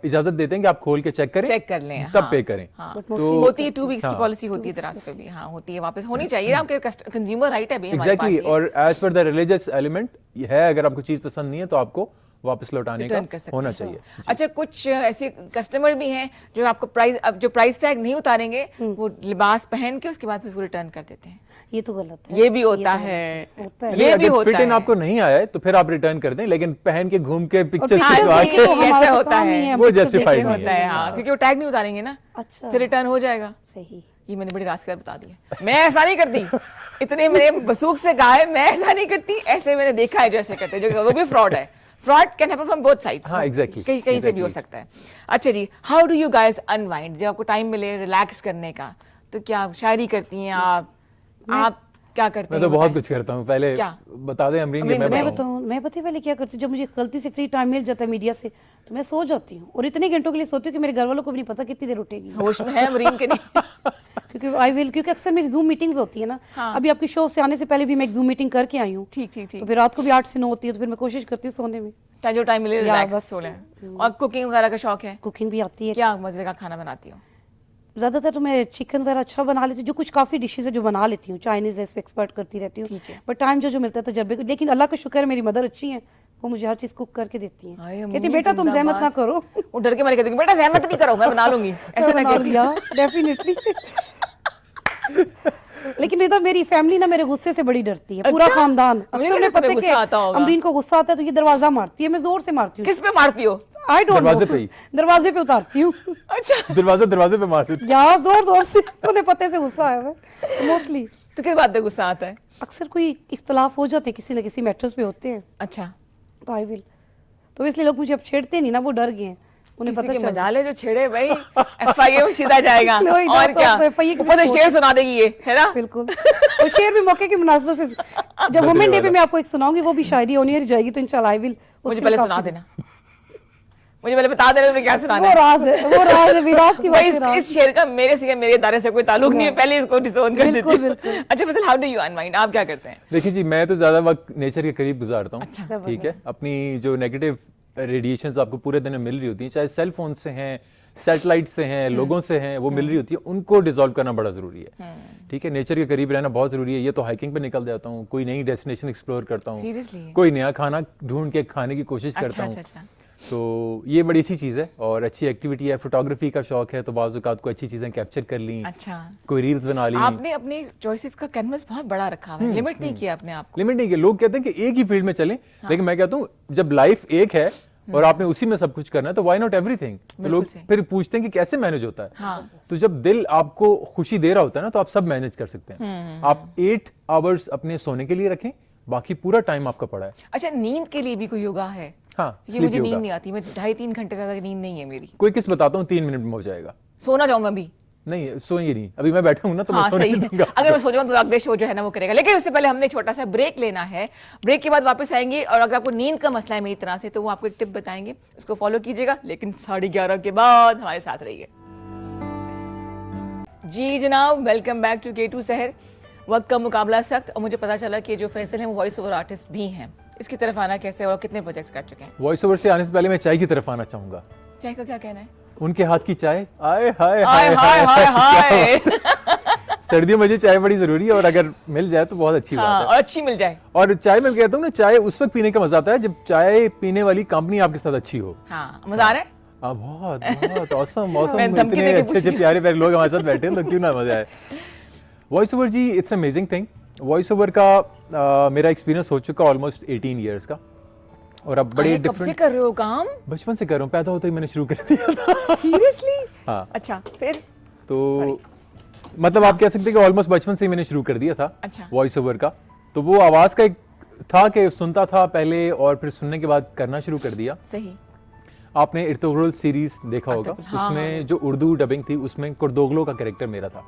इजाजत देते हैं कि आप खोल के चेक करें, चेक कर लें, तब हाँ, पे करें। हाँ। But तो होती है 2 वीक्स की हाँ। पॉलिसी होती है दराज पे भी, हाँ होती है, वापस होनी चाहिए, आपके कंज्यूमर राइट है भी हमारे पास एग्जैक्टली। ये। और as per the religious element है, अगर आपको चीज पसंद नहीं है तो आपको वापस लौटाने रिटर्न कर का सकते होना हैं। चाहिए। अच्छा, कुछ ऐसे कस्टमर भी हैं जो आपको प्राइस, अब जो प्राइस टैग नहीं उतारेंगे, वो लिबास पहन के उसके बाद फिर उसको रिटर्न कर देते हैं। ये तो गलत है। ये भी होता तो है, होता है। ये भी अगर होता फिट इन है। आपको नहीं आया है तो फिर आप रिटर्न कर दें, लेकिन पहन के घूम के पिक्चर हाँ, खिंचवा ये के तो हमारा ऐसा तो होता काम ही है, है, वो picture justified ये नहीं होता है, हाँ, क्योंकि वो टैग नहीं उतारेंगे ना, अच्छा, फिर रिटर्न हो जाएगा। सही। ये मैंने बड़ी रास कर बता दिया, मैं ऐसा नहीं करती, इतने मेरे बसूख से कहा है, मैं ऐसा नहीं करती, ऐसे मैंने देखा है जो ऐसे करते हैं, जो वो भी फ्रॉड है। Fraud can happen from both sides. हाँ, exactly, कहीं कहीं से भी हो exactly. सकता है। अच्छा जी, how do you guys unwind, जब आपको टाइम मिले रिलैक्स करने का, तो क्या शायरी करती हैं आप क्या करते मैं हैं? तो बहुत बताएं। कुछ करता हूँ। पहले क्या? बता दें अमरीन, अमरीन, मैं बताएं। बताऊँ। मैं बताऊँ पहले क्या करती हूँ, जब मुझे गलती से फ्री टाइम मिल जाता है मीडिया से, तो मैं सो जाती हूँ, और इतने घंटों के लिए सोती हूँ कि मेरे घर वालों को भी नहीं पता कितनी देर उठेगी। होश में है अमरीन के नहीं? क्योंकि अक्सर मेरी जूम मीटिंग्स होती है ना, हाँ। अभी आपकी शो से आने से पहले भी मैं एक जूम मीटिंग करके आई हूँ, ठीक ठीक तो ठीक, फिर रात को भी 8 से 9 होती है, तो फिर मैं कोशिश करती हूँ सोने में। चाहे जो टाइम मिले या रिलैक्स बस। सो लें। और कुकिंग वगैरह का शौक है? कुकिंग भी आती है, क्या मजे का खाना बनाती हो? ज्यादातर तो मैं चिकन वगैरह अच्छा बना लेती हूँ, जो कुछ काफी डिशेज है जो बना लेती हूँ, चाइनीज है, एक्सपर्ट करती रहती हूँ, ठीक है। बट टाइम जो मिलता है तजर्बे, लेकिन अल्लाह का शुक्र है मेरी मदर अच्छी है, वो मुझे हर चीज कुक करके देती हैं। हाय, कहती अम्मी बेटा तुम जहमत ना करो। वो डर के मारे कहती बेटा जहमत नहीं करो, मैं बना लूंगी, ऐसे ना कहती। डेफिनेटली। लेकिन इधर मेरी फैमिली ना मेरे गुस्से से बड़ी डरती है, पूरा खानदान। अक्सर उन्हें पता है कि अमरीन को गुस्सा आता है तो ये दरवाजा मारती है, मैं जोर से मारती हूँ। किस पे मारती हो? आई डोंट दरवाजे पे नो, ही? दरवाजे पे उतारती हूँ। अच्छा, दरवाजे पे मारते थे। यार जोर जोर से, उन्हें पते से गुस्सा आया है मोस्टली। तो किस बात पे गुस्सा आता है? अक्सर कोई इख्तलाफ हो जाते हैं, किसी न किसी मैटर्स पे होते हैं, अच्छा, तो आई विल, तो इसलिए लोग मुझे अब छेड़ते नहीं ना, वो डर गए हैं, उन्हें किसी पता के चल मजाल है जो छेड़े भाई, FIA में सीधा जाएगा। वही ना, और तो क्या, FIA के ऊपर से पास शेर सुना देगी ये, है ना? बिल्कुल। और शेर भी मौके की मुनासबत से, जब वुमेन डे पे मैं आपको एक सुनाऊंगी, वो भी शायरी होनी है जाएगी, तो इंशाल्लाह आई विल। मुझे पहले सुना देना, मुझे पहले बता देना तुम्हें क्या सुनाना वो राज है, वो राज है, विराज की भाई। बात है। इस शेर का मेरे दायरे से कोई ताल्लुक नहीं है, पहले इसको डिसोन कर देती बिल्कुल, हूँ। बिल्कुल। अच्छा Faisal, how do you unwind, आप क्या करते हैं? देखिए जी, मैं तो ज्यादा वक्त नेचर के करीब गुजारता हूँ। अच्छा, ठीक है, अपनी जो नेगेटिव रेडिएशंस आपको पूरे दिन में मिल रही होती हैं, चाहे सेल फोन से हैं, सैटेलाइट से हैं, लोगों से हैं, वो मिल रही होती है, उनको डिसॉल्व करना बड़ा जरूरी है। ठीक है, नेचर के करीब रहना बहुत जरूरी है। ये तो हाइकिंग पे निकल जाता हूँ, कोई नई डेस्टिनेशन एक्सप्लोर करता हूँ, सीरियसली? कोई नया खाना ढूंढ के खाने की कोशिश करता हूँ। अच्छा। तो ये बड़ी अच्छी चीज़ है और अच्छी एक्टिविटी है। फोटोग्राफी का शौक है तो बाज़ औक़ात को अच्छी चीज़ें कैप्चर कर ली, अच्छा, कोई रील्स बना ली। आपने अपने चॉइसेस का कैनवस बहुत बड़ा रखा हुआ है, लिमिट नहीं किया अपने आप को। लिमिट नहीं किया। लोग कहते हैं कि एक ही फील्ड में चलें, लेकिन मैं कहता हूँ जब लाइफ एक है और आपने उसी में सब कुछ करना है तो व्हाई नॉट एवरीथिंग। तो लोग फिर पूछते हैं कि कैसे मैनेज होता है। हाँ। तो जब दिल आपको खुशी दे रहा होता है ना, तो आप सब मैनेज कर सकते हैं। आप 8 आवर्स अपने सोने के लिए रखें, बाकी पूरा टाइम आपका पड़ा है। अच्छा, नींद के लिए भी कोई योगा है? हाँ, ये मुझे नींद नहीं आती, मैं 2.5-3 घंटे से ज्यादा नींद नहीं है मेरी। कोई किस बताता हूँ 3 मिनट में हो जाएगा। सोना चाहूंगा अभी? नहीं, सोएंगे नहीं, अभी मैं बैठा हूँ ना, तो हाँ, मैं सोने सही नहीं है। दूंगा। अगर मैं सो जाऊँ तो अगले शो जो है ना वो करेगा, लेकिन उससे पहले हमने छोटा सा ब्रेक लेना है। ब्रेक के बाद वापस आएंगे और अगर आपको नींद का मसला है मेरी तरह से तो वो आपको एक टिप बताएंगे, उसको फॉलो कीजिएगा, लेकिन 11:30 के बाद हमारे साथ रहिए। जी जनाब, वेलकम बैक टू K2 शहर। वक्त का मुकाबला सख्त, और मुझे पता चला कि जो फैसल हैं वो वॉइस ओवर आर्टिस्ट भी हैं। इसकी तरफ आना कैसे और कितने प्रोजेक्ट्स कर चुके हैं? वॉइस ओवर से आने से पहले मैं चाय की तरफ आना चाहूंगा। चाय का क्या कहना है? उनके हाथ की चाय, आए हाय हाय हाय हाय हाय। सर्दियों में चाय बड़ी जरूरी है और अगर मिल जाए तो बहुत अच्छी हाँ, बात और अच्छी मिल जाए। और चाय में कहता हूँ ना, चाय उस वक्त पीने का मजा आता है जब चाय पीने वाली कंपनी आपके साथ अच्छी हो। हाँ, मजा आ रहा है? बहुत बहुत औसम मौसम, मैं धमकी इतने देके अच्छे पूछ अच्छे रही प्यारे प्यारे लोग हमारे साथ बैठे हैं तो क्यों ना मजा आए। Voice over ji, it's amazing thing. Voice over का मेरा एक्सपीरियंस हो चुका ऑलमोस्ट 18 ईयर्स का, और अब बड़े कब से डिफरेंट। कर रहे हो काम? बचपन से कर रहा हूँ, पैदा होते ही मैंने शुरू कर दिया था। सीरियसली? हाँ। अच्छा, फिर? तो मतलब आप कह सकते हैं कि ऑलमोस्ट बचपन से ही मैंने शुरू कर दिया था अच्छा। वॉइस ओवर का। तो वो आवाज का एक था कि सुनता था पहले और फिर सुनने के बाद करना शुरू कर दिया। सही। आपने इर्तुगरुल सीरीज देखा होगा, हाँ, उसमें जो उर्दू डबिंग थी उसमें कुर्दोगलो का कैरेक्टर मेरा था।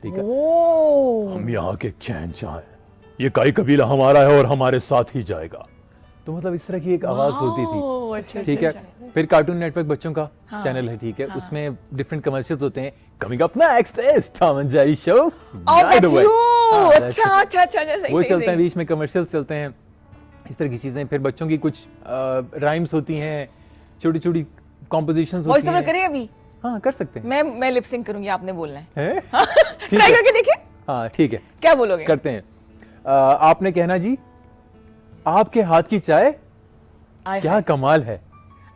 ठीक है, ओह, हम यहाँ के शहंशाह हैं, ये काई कबीला हमारा है और हमारे साथ ही जाएगा। तो मतलब इस तरह की एक आवाज होती थी। अच्छा, ठीक है, फिर कार्टून नेटवर्क बच्चों का चैनल है, ठीक है, उसमें डिफरेंट कमर्शियल्स होते हैं। Coming up next Tom and Jerry show, अच्छा अच्छा अच्छा, वो चलते हैं, बीच में कमर्शियल्स चलते हैं, इस तरह की चीजें। फिर बच्चों की कुछ राइम्स होती हैं, छोटी छोटी कॉम्पोजिशंस होती हैं। वॉइस ओवर करें अभी? हाँ, कर सकते हैं। मैं लिप सिंक करूंगी, आपने बोलना है। ठीक ट्राई है, करके देखिए। हाँ ठीक है, क्या बोलोगे? करते हैं। आपने कहना जी, आपके हाथ की चाय क्या कमाल है।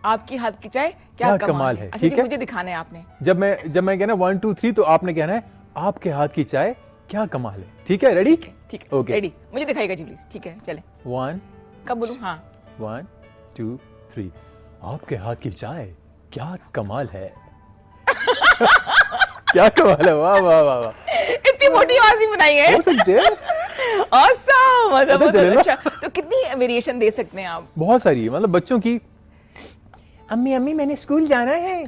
आपकी हाथ की चाय क्या कमाल है। अच्छा, ठीक जी, है, मुझे दिखाना है आपने। जब मैं कहना 1 2 3 तो आपने कहना है आपके हाथ की चाय क्या कमाल है। ठीक है, रेडी? ठीक है, ओके, रेडी। मुझे दिखाइएगा जी प्लीज। ठीक है, चले। 1 कब बोलूं? हाँ, 1 2 3। आपके हाथ की चाय क्या कमाल है। क्या कमाल है, वाह वाह वाह वाह। इतनी मोटी आवाज ही बनाई है। हो सकते हैं, awesome, मतलब पता चले ना? अच्छा। तो कितनी वेरिएशन दे सकते हैं आप? बहुत सारी, मतलब बच्चों की, अम्मी अम्मी मैंने स्कूल जाना है,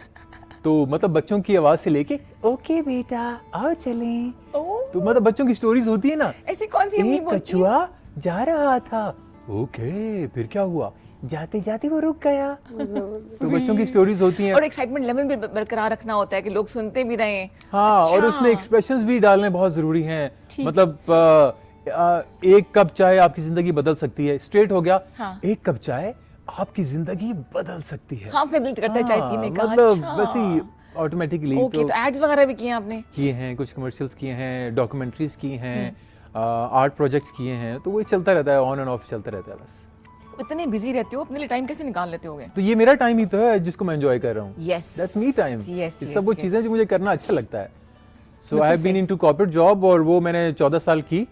तो मतलब बच्चों की आवाज से लेके ओके बेटा आओ चलें। तो मतलब बच्चों की स्टोरीज होती है ना, ऐसी कौन सी अम्मी एक बोलती है? कछुआ जा रहा था, ओके फिर क्या हुआ, जाते जाते वो रुक गया। तो बच्चों की स्टोरीज होती हैं। और एक्साइटमेंट लेवल भी बरकरार रखना होता है कि लोग सुनते भी रहें। हाँ, अच्छा। और उसमें एक्सप्रेशंस भी डालने बहुत जरूरी हैं। ठीक। मतलब एक कप चाय आपकी जिंदगी बदल सकती है, स्ट्रेट हो गया। हाँ। एक कप चाय आपकी जिंदगी बदल सकती है। हाँ, आपका दिल करता है चाय पीने का। मतलब अच्छा। वैसे ही ऑटोमेटिकली। ओके, तो एड्स वगैरह भी किए हैं आपने? किए हैं, कुछ कमर्शियल्स किए हैं, डॉक्यूमेंट्रीज की हैं, आर्ट प्रोजेक्ट्स किए हैं, तो वो चलता रहता है, ऑन एंड ऑफ चलता रहता है बस। आप इतने बिजी रहते हो, अपने लिए टाइम कैसे निकाल लेते होगे? तो ये मेरा टाइम ही तो है जिसको मैं एंजॉय कर रहा हूँ। Yes, that's me time. yes, ये सब वो yes, चीजें yes. जो मुझे करना अच्छा लगता है। सो आई बिल्कुल हैव बीन सही। इनटू कॉर्पोरेट जॉब, और वो मैंने 14 साल की,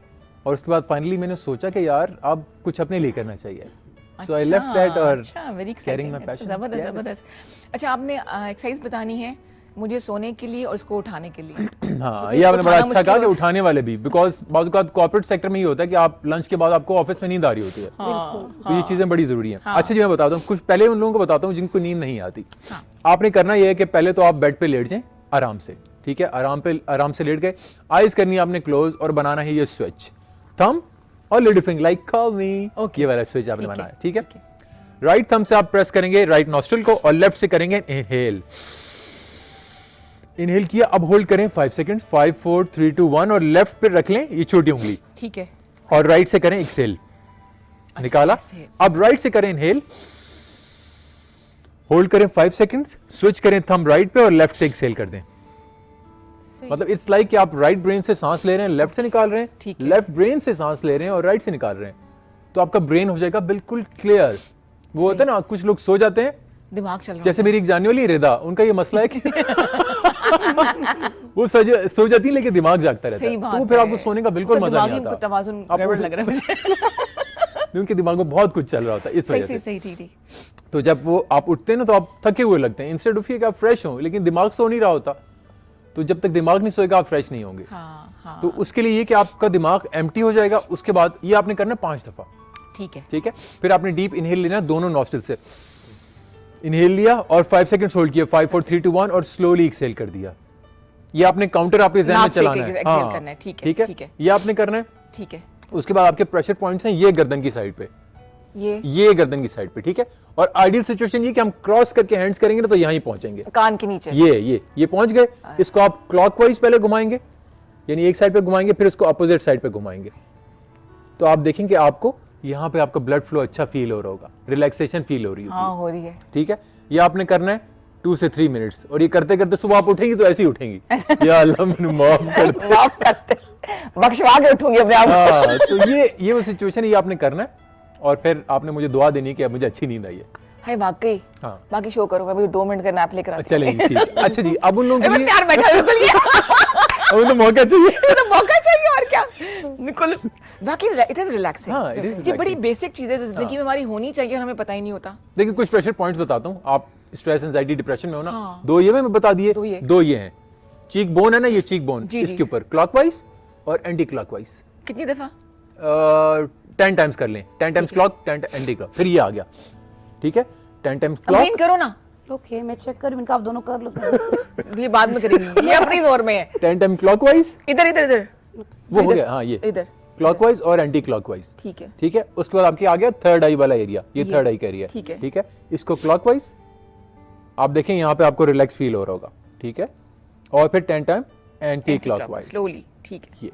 और उसके बाद फाइनली मैंने सोचा कि यार अब कुछ अपने लिए करना चाहिए। सो आई लेफ्ट दैट और अच्छा, very carrying my exciting, passion. जबरदस्त Yes. जबरदस्त। अच्छा, आपने एक्सरसाइज बतानी है मुझे सोने के लिए और उसको उठाने के लिए। हाँ, ये आपने बड़ा उठाना अच्छा कहा कि मुश्किल उठाने वाले भी, बिकॉज बाज़ औक़ात कॉर्पोरेट सेक्टर में ये होता है कि आप लंच के बाद आपको ऑफिस में नींद आ रही होती है। तो ये चीजें बड़ी जरूरी हैं। अच्छा जी, मैं बताता हूँ कुछ, पहले उन लोगों को बताता हूँ जिनको नींद नहीं आती। हाँ। आपने करना ये है कि पहले तो आप बेड पे लेट जाएं आराम से, ठीक है, आराम से लेट गए, आइज करनी है आपने क्लोज, और बनाना है ये स्विच, थंब और लिटिल फिंगर लाइक कॉल मी, ये वाला स्विच आपने बनाना है, ठीक है। राइट थंब से आप प्रेस करेंगे राइट नॉस्ट्रिल को, और लेफ्ट से करेंगे इनहेल। इनहेल किया, अब होल्ड करें 5 सेकंड्स, 5 4 3 2 1, और लेफ्ट पे रख लें ये छोटी उंगली, ठीक है, और राइट से करें एक्सेल। निकाला, exhale. अब राइट से करें इनहेल, होल्ड करें 5 सेकंड्स, स्विच करें थंब राइट पे और लेफ्ट से एक्सेल कर दें। मतलब इट्स लाइक कि आप राइट ब्रेन से सांस ले रहे हैं, लेफ्ट से निकाल रहे ठीक हैं, है। लेफ्ट ब्रेन से सांस ले रहे हैं और राइट से निकाल रहे हैं, तो आपका ब्रेन हो जाएगा बिल्कुल क्लियर। वो होता है ना, कुछ लोग सो जाते हैं, दिमाग चल रहा जैसे मेरी एक जानने वाली रिदा, उनका ये मसला है कि वो सो जाती है लेकिन दिमाग जागता रहता सही है, बात तो फिर है। आपको सोने का बिल्कुल उनका मजा दिमागी नहीं आता। तवाज़ुन आपको- गड़बड़ लग रहा है मुझे। उनके दिमाग में बहुत कुछ चल रहा होता है इस सही वजह सही से। सही, ठीक ठीक। तो जब वो आप उठते हैं ना तो आप थके हुए लगते हैं, इंस्टेड ऑफ कि आप फ्रेश हो, लेकिन दिमाग सो नहीं रहा होता, तो जब तक दिमाग नहीं सोएगा आप फ्रेश नहीं होंगे। हाँ हाँ, तो उसके लिए ये कि आपका दिमाग एम्प्टी हो जाएगा, उसके बाद ये आपने करना 5 दफा, ठीक है, ठीक है। फिर आपने डीप इनहेल लेना दोनों नॉस्ट्रिल से, इनहेल लिया और 5 सेकंड्स होल्ड किया, 5 4 3 2 1, और स्लोली एक्सेल कर दिया। ये आपने काउंटर आपके ज़हन में नाक से चलाना है, exhale करना है, ठीक है, ठीक है, ठीक है। ये आपने करना है। ठीक है। उसके बाद आपके प्रेशर पॉइंट्स हैं ये गर्दन की साइड पे, ये गर्दन की साइड पे, ठीक है। और आइडियल सिचुएशन ये कि हम क्रॉस करके हैंड्स करेंगे ना तो यहीं पहुंचेंगे, कान के नीचे। ये पहुंच गए। इसको आप क्लॉकवाइज पहले घुमाएंगे, यानी एक साइड पे घुमाएंगे, फिर इसको अपोजिट साइड पे घुमाएंगे, तो आप देखेंगे आपको यहाँ पे आपका ब्लड फ्लो अच्छा फील हो रहा होगा, रिलैक्सेशन फील हो रही होगी। हाँ, हो रही है। ठीक है, ये आपने करना है 2 से 3 मिनट्स, और ये करते करते सुबह आप उठेंगी तो ऐसे ही उठेंगी या अल्लाह मैंने माफ कर दे। माफ करते, बख्शवा के उठूंगी अपने आप। हाँ, तो ये वो सिचुएशन ये आपने करना है, और फिर आपने मुझे दुआ देनी है कि अब मुझे अच्छी नींद आई है। हाय वाकई। हाँ, बाकी शो करो, मैं भी 2 मिनट का नैप लेकर आती हूँ। चलेंगे, ठीक है। अच्छा जी, अब उन लोगों के मैं लिए तैयार बैठा हूँ, बिल्कुल ये। अब तो मौका चाहिए। ये तो मौका चाहिए और क्या, बिल्कुल। बाकी इट इज रिलैक्सिंग। हाँ, it is ये relaxing। बड़ी बेसिक चीजें जो जिंदगी में हमारी होनी चाहिए और हमें पता ही नहीं होता। देखिए कुछ प्रेशर पॉइंट्स बताता हूँ, आप स्ट्रेस एंजाइटी डिप्रेशन में हो ना, हाँ। 2 ये मैं बता दिए, दो ये। 2 ये हैं। चीक बोन है ना, ये चीक बोन, जी, जी। इसके ऊपर क्लॉकवाइज और एंटी क्लॉकवाइज कितनी दफा? 10 टाइम्स कर लें, 10 टाइम्स क्लॉक 10 एंटी क्लॉक, फिर ये आ गया, ठीक है। 10 टाइम्स अमीन क्लॉक, करो ना, ओके मैं चेक करूँ, इनका आप दोनों कर लो। ये बाद में करेंगे, ये अपनी जोर में है। 10 टाइम क्लॉकवाइज, इधर इधर इधर, वो हो गया। हाँ, ये इधर, क्लॉकवाइज और एंटी क्लॉकवाइज, ठीक है। ठीक है। उसके बाद आपके आ गया थर्ड आई वाला एरिया, ये थर्ड आई का एरिया, ठीक है। ठीक है। इसको क्लॉकवाइज आप देखें, यहाँ पे आपको रिलैक्स फील हो रहा होगा, ठीक है। और फिर 10 टाइम एंटी क्लॉकवाइज, स्लोली, ठीक है। ये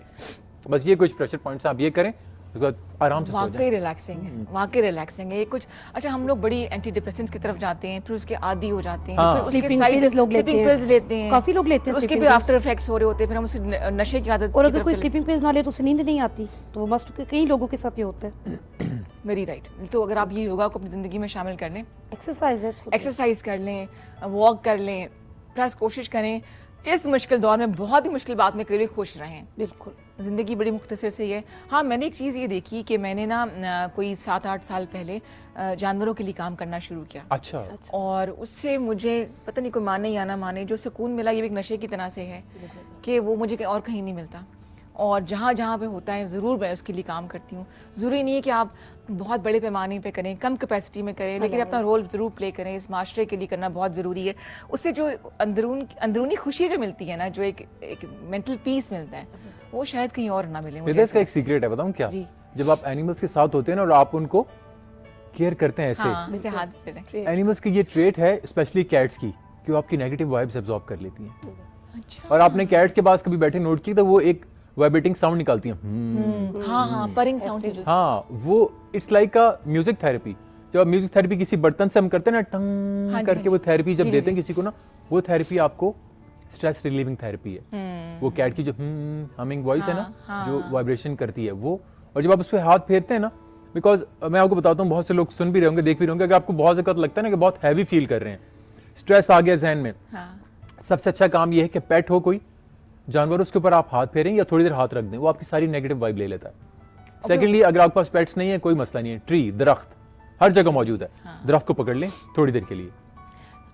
बस ये कुछ प्रेशर पॉइंट्स आप ये करें, उसके बाद आराम से सो जाएं। वाकई रिलैक्सिंग है, वाकई रिलैक्सिंग है ये कुछ। अच्छा, हम लोग बड़ी एंटी डिप्रेसेंट्स की तरफ जाते हैं, फिर उसके आदी हो जाते हैं, हाँ। फिर उसके Sleeping side- pills लोग लेते sleeping हैं। pills लेते हैं, काफी लोग लेते हैं उसके sleeping भी pills। आफ्टर इफेक्ट्स हो रहे होते हैं, फिर हम उसे नशे की आदत और की अगर तरफ कोई चले स्लीपिंग पिल्स ना ले तो उसे नींद नहीं आती, तो वो मस्ट कई लोगों के साथ ये होता है। मेरी राइट। तो अगर आप ये योगा को अपनी जिंदगी में शामिल कर लें, एक्सरसाइज है इसको। एक्सरसाइज कर लें, वॉक कर लें, प्लस कोशिश करें इस मुश्किल दौर में, बहुत ही मुश्किल बात में कभी खुश रहें। बिल्कुल ज़िंदगी बड़ी मुख्तसर से है। हाँ, मैंने एक चीज़ ये देखी कि मैंने ना कोई 7-8 साल पहले जानवरों के लिए काम करना शुरू किया, अच्छा, और उससे मुझे पता नहीं कोई माने या ना माने, जो सुकून मिला ये भी एक नशे की तरह से है कि वो मुझे और कहीं नहीं मिलता। और जहाँ जहाँ पे होता है ज़रूर मैं उसके लिए काम करती हूँ। ज़रूरी नहीं है कि आप बहुत बड़े पैमाने पे करें, कम कैपेसिटी में करें, लेकिन अपना रोल ज़रूर प्ले करें। इस माशरे के लिए करना बहुत ज़रूरी है। उससे जो अंदरूनी खुशी जो मिलती है ना, जो एक मेंटल पीस मिलता है, वो शायद कहीं और ना मिले। मुझे इसका ऐसा एक सीक्रेट है, बताऊं क्या? जी। जब आप एनिमल्स के साथ होते हैं ना और आप उनको केयर करते हैं ऐसे, हाँ, जैसे हाथ पे एनिमल्स की ये ट्रेट है, स्पेशली कैट्स की, कि वो आपकी नेगेटिव वाइब्स एब्जॉर्ब कर लेती हैं। अच्छा। और आपने कैट्स के पास कभी बैठे नोट की तो वो एक वाइब्रेटिंग साउंड निकालती हैं। हाँ हाँ, परिंग साउंड से जो हाँ, वो it's like a music therapy. जब म्यूजिक थेरेपी किसी बर्तन से हम करते हैं ना, टंग हाँ जी, करके हाँ वो जी। थेरेपी जब जी, देते जी। हैं किसी को ना, वो थेरेपी आपको स्ट्रेस रिलीविंग थेरेपी है। वो कैट की जो हमिंग वॉइस है ना, हाँ, जो हाँ। वाइब्रेशन करती है वो, और जब आप उस पर हाथ फेरते हैं ना, बिकॉज मैं आपको बताता हूँ, बहुत से लोग सुन भी रहे होंगे, देख भी रहे होंगे, अगर आपको बहुत ज़्यादा लगता है ना कि बहुत हैवी फील कर रहे हैं, स्ट्रेस आ गया जहन में, हाँ। सबसे अच्छा काम यह है कि पेट हो कोई जानवर, उसके ऊपर आप हाथ फेरें या थोड़ी देर हाथ रख दें, वो आपकी सारी नेगेटिव वाइब ले लेता है। सेकेंडली, अगर आपके पास पेट्स नहीं है, कोई मसला नहीं है, ट्री, दरख्त हर जगह मौजूद है, दरख्त को पकड़ लें थोड़ी देर के लिए।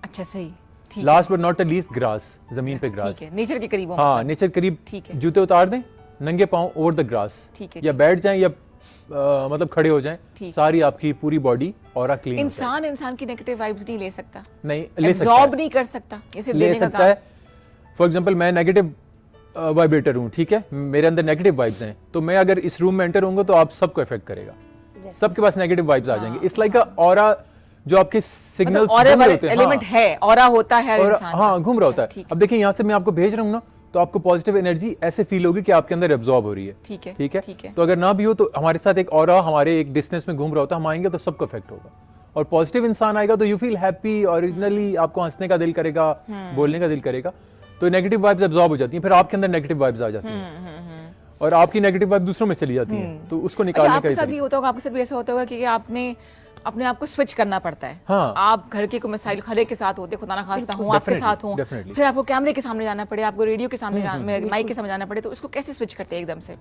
अच्छा, सही, ठीक है। Last but not least, grass, जमीन पे ग्रास, ठीक है, नेचर के करीब हो, हाँ, मतलब। नेचर करीब, ठीक है। जूते उतार दें, नंगे पांव ओवर द ग्रास, ठीक है, या बैठ जाएं या मतलब खड़े हो जाएं, ठीक। सारी आपकी पूरी बॉडी ऑरा क्लीन। इंसान की नेगेटिव वाइब्स नहीं ले सकता, नहीं ले सकता एब्जॉर्ब है, नहीं कर सकता, ये सिर्फ ले देने का सकता काम है। फॉर एग्जांपल, मैं नेगेटिव वाइब्रेटर हूँ, ठीक है, मेरे अंदर नेगेटिव वाइब्स हैं, तो मैं अगर इस रूम में एंटर होऊंगा तो आप सबको इफेक्ट करेगा, सबके पास नेगेटिव वाइब्स आ जाएंगे। इट्स लाइक अ ऑरा, जो आपके सिग्नल्स ऑरा होते हैं, एलिमेंट है, ऑरा होता है हर इंसान का। हाँ, घूम रहा होता अच्छा, है। ठीक अब देखिए, यहाँ से मैं आपको भेज रहा हूँ ना, तो आपको पॉजिटिव एनर्जी ऐसे फील होगी कि आपके अंदर एब्जॉर्ब हो रही है। ठीक है, ठीक है, ठीक है। तो अगर ना भी हो तो हमारे साथ एक ऑरा हमारे एक डिस्टेंस में घूम रहा होता है, हम आएंगे तो सबको इफेक्ट होगा। और पॉजिटिव इंसान आएगा तो यू फील हैप्पी, ओरिजिनली आपको हंसने का दिल करेगा, बोलने का दिल करेगा, तो नेगेटिव वाइब्स एब्जॉर्ब हो जाती हैं, फिर आपके अंदर नेगेटिव वाइब्स आ जाती हैं और आपकी नेगेटिव वाइब दूसरों में चली जाती है, तो उसको निकालने का आपके ही साथ भी तरीका। होता होगा, आपके साथ भी ऐसा होता होगा कि आपने अपने आप को स्विच करना पड़ता है। हाँ। आप घर के कोई मसाइल खड़े के साथ होते, खुदा ना खास्ता हूँ आपके Definitely, साथ हूँ, definitely. फिर आपको कैमरे के सामने जाना पड़े, आपको रेडियो के सामने माइक के सामने जाना पड़े, तो इसको कैसे स्विच करते हैं एकदम से?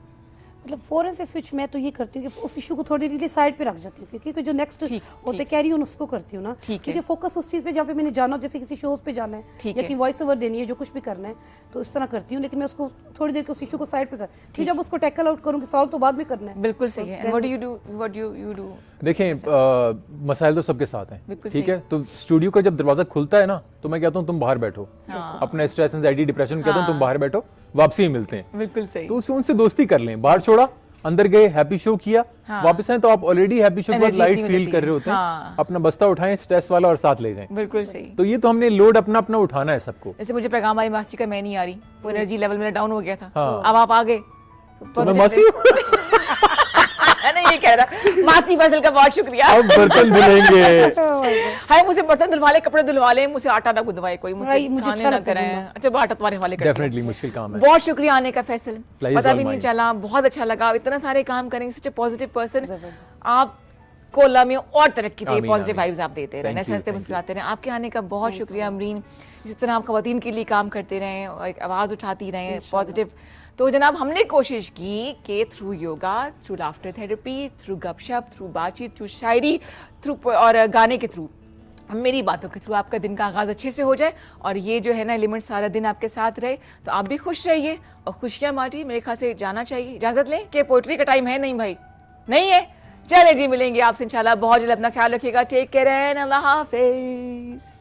मतलब फौरन से स्विच मैं तो ये करती हूँ कि उस इशू को थोड़ी देर के लिए साइड पे रख जाती हूँ, क्योंकि जो नेक्स्ट होते कैरी ऑन उसको करती हूँ ना, ठीक है। क्योंकि फोकस उस चीज़ पे जहाँ पे मैंने जाना हो, जैसे किसी शोज पे जाना है ठीक या है। कि वॉइस ओवर देनी है, जो कुछ भी करना है, तो इस तरह करती हूँ। लेकिन मैं उसको थोड़ी देर के उस इशू को साइड पे कर, फिर जब उसको टैकल आउट करूँगी, सॉल्व तो बाद में करना है। बिल्कुल सही है। What do you do? देखें, मसाइल तो सबके साथ हैं, बिल्कुल ठीक सही। है, तो स्टूडियो का जब दरवाजा खुलता है ना, तो मैं कहता हूँ तुम बाहर बैठो, हाँ। अपना स्ट्रेस, एंजाइटी, डिप्रेशन कहता हूँ तुम बाहर बैठो, वापसी में मिलते हैं। बिल्कुल सही। तो उनसे दोस्ती कर लें, बाहर छोड़ा, अंदर गए, हैप्पी शो किया, हाँ। वापस आए तो आप ऑलरेडी हैप्पी शो के बाद Energy लाइट इतनी हो फील जाती कर है। रहे होते हैं, हाँ। अपना बस्ता उठाएं स्ट्रेस वाला और साथ ले जाएं। बिल्कुल सही। तो ये तो हमने लोड अपना अपना उठाना है सबको। जैसे मुझे पैगाम आई मासी का, मैं नहीं आ रही, वो एनर्जी लेवल मेरा डाउन हो गया था, हाँ। अब आप आ गए तो मैं मासी नहीं, ये कह रहा था मासी फैसल का बहुत शुक्रिया। अब बर्तन धुलेंगे। हाय, मुझे बर्तन धुलवा ले, कपड़े धुलवा ले, मुझे आटा ना गुदवाए कोई, भाई, मुझे मुझे खाने अच्छा ना लगता है कराएं। अच्छा, वो आटा तुम्हारे हवाले कर दिया। डेफिनेटली मुश्किल काम है। बहुत शुक्रिया आने का फैसल, Pleasure पता भी all नहीं mine. चला, बहुत अच्छा लगा, इतना सारे काम करेंगे, सच ए पॉजिटिव पर्सन। आप को अल्लाह में और तरक्की दे, आमीन, पॉजिटिव आमीन। वाइब्स आप देते रहें, Thank you, हंसते thank मुस्कुराते रहें। आपके आने का बहुत शुक्रिया अमरीन, जिस तरह आप खवातीन के लिए काम करते रहें और एक आवाज़ उठाती रहें पॉजिटिव। तो जनाब, हमने कोशिश की कि through yoga, through laughter therapy, through गपशप, थ्रू बातचीत, थ्रू शायरी, थ्रू और गाने के थ्रू, मेरी बातों के थ्रू आपका दिन का आगाज़ अच्छे से हो जाए और ये जो है ना एलिमेंट सारा दिन आपके साथ रहे, तो आप भी खुश रहिए और खुशियाँ बांटिए। मेरे ख्याल से जाना चाहिए, इजाज़त लें कि पोइट्री का टाइम है? नहीं भाई, नहीं है। चले जी, मिलेंगे आपसे इंशाल्लाह बहुत जल्द। अपना ख्याल रखिएगा, टेक केयर एंड अल्लाह हाफिज़।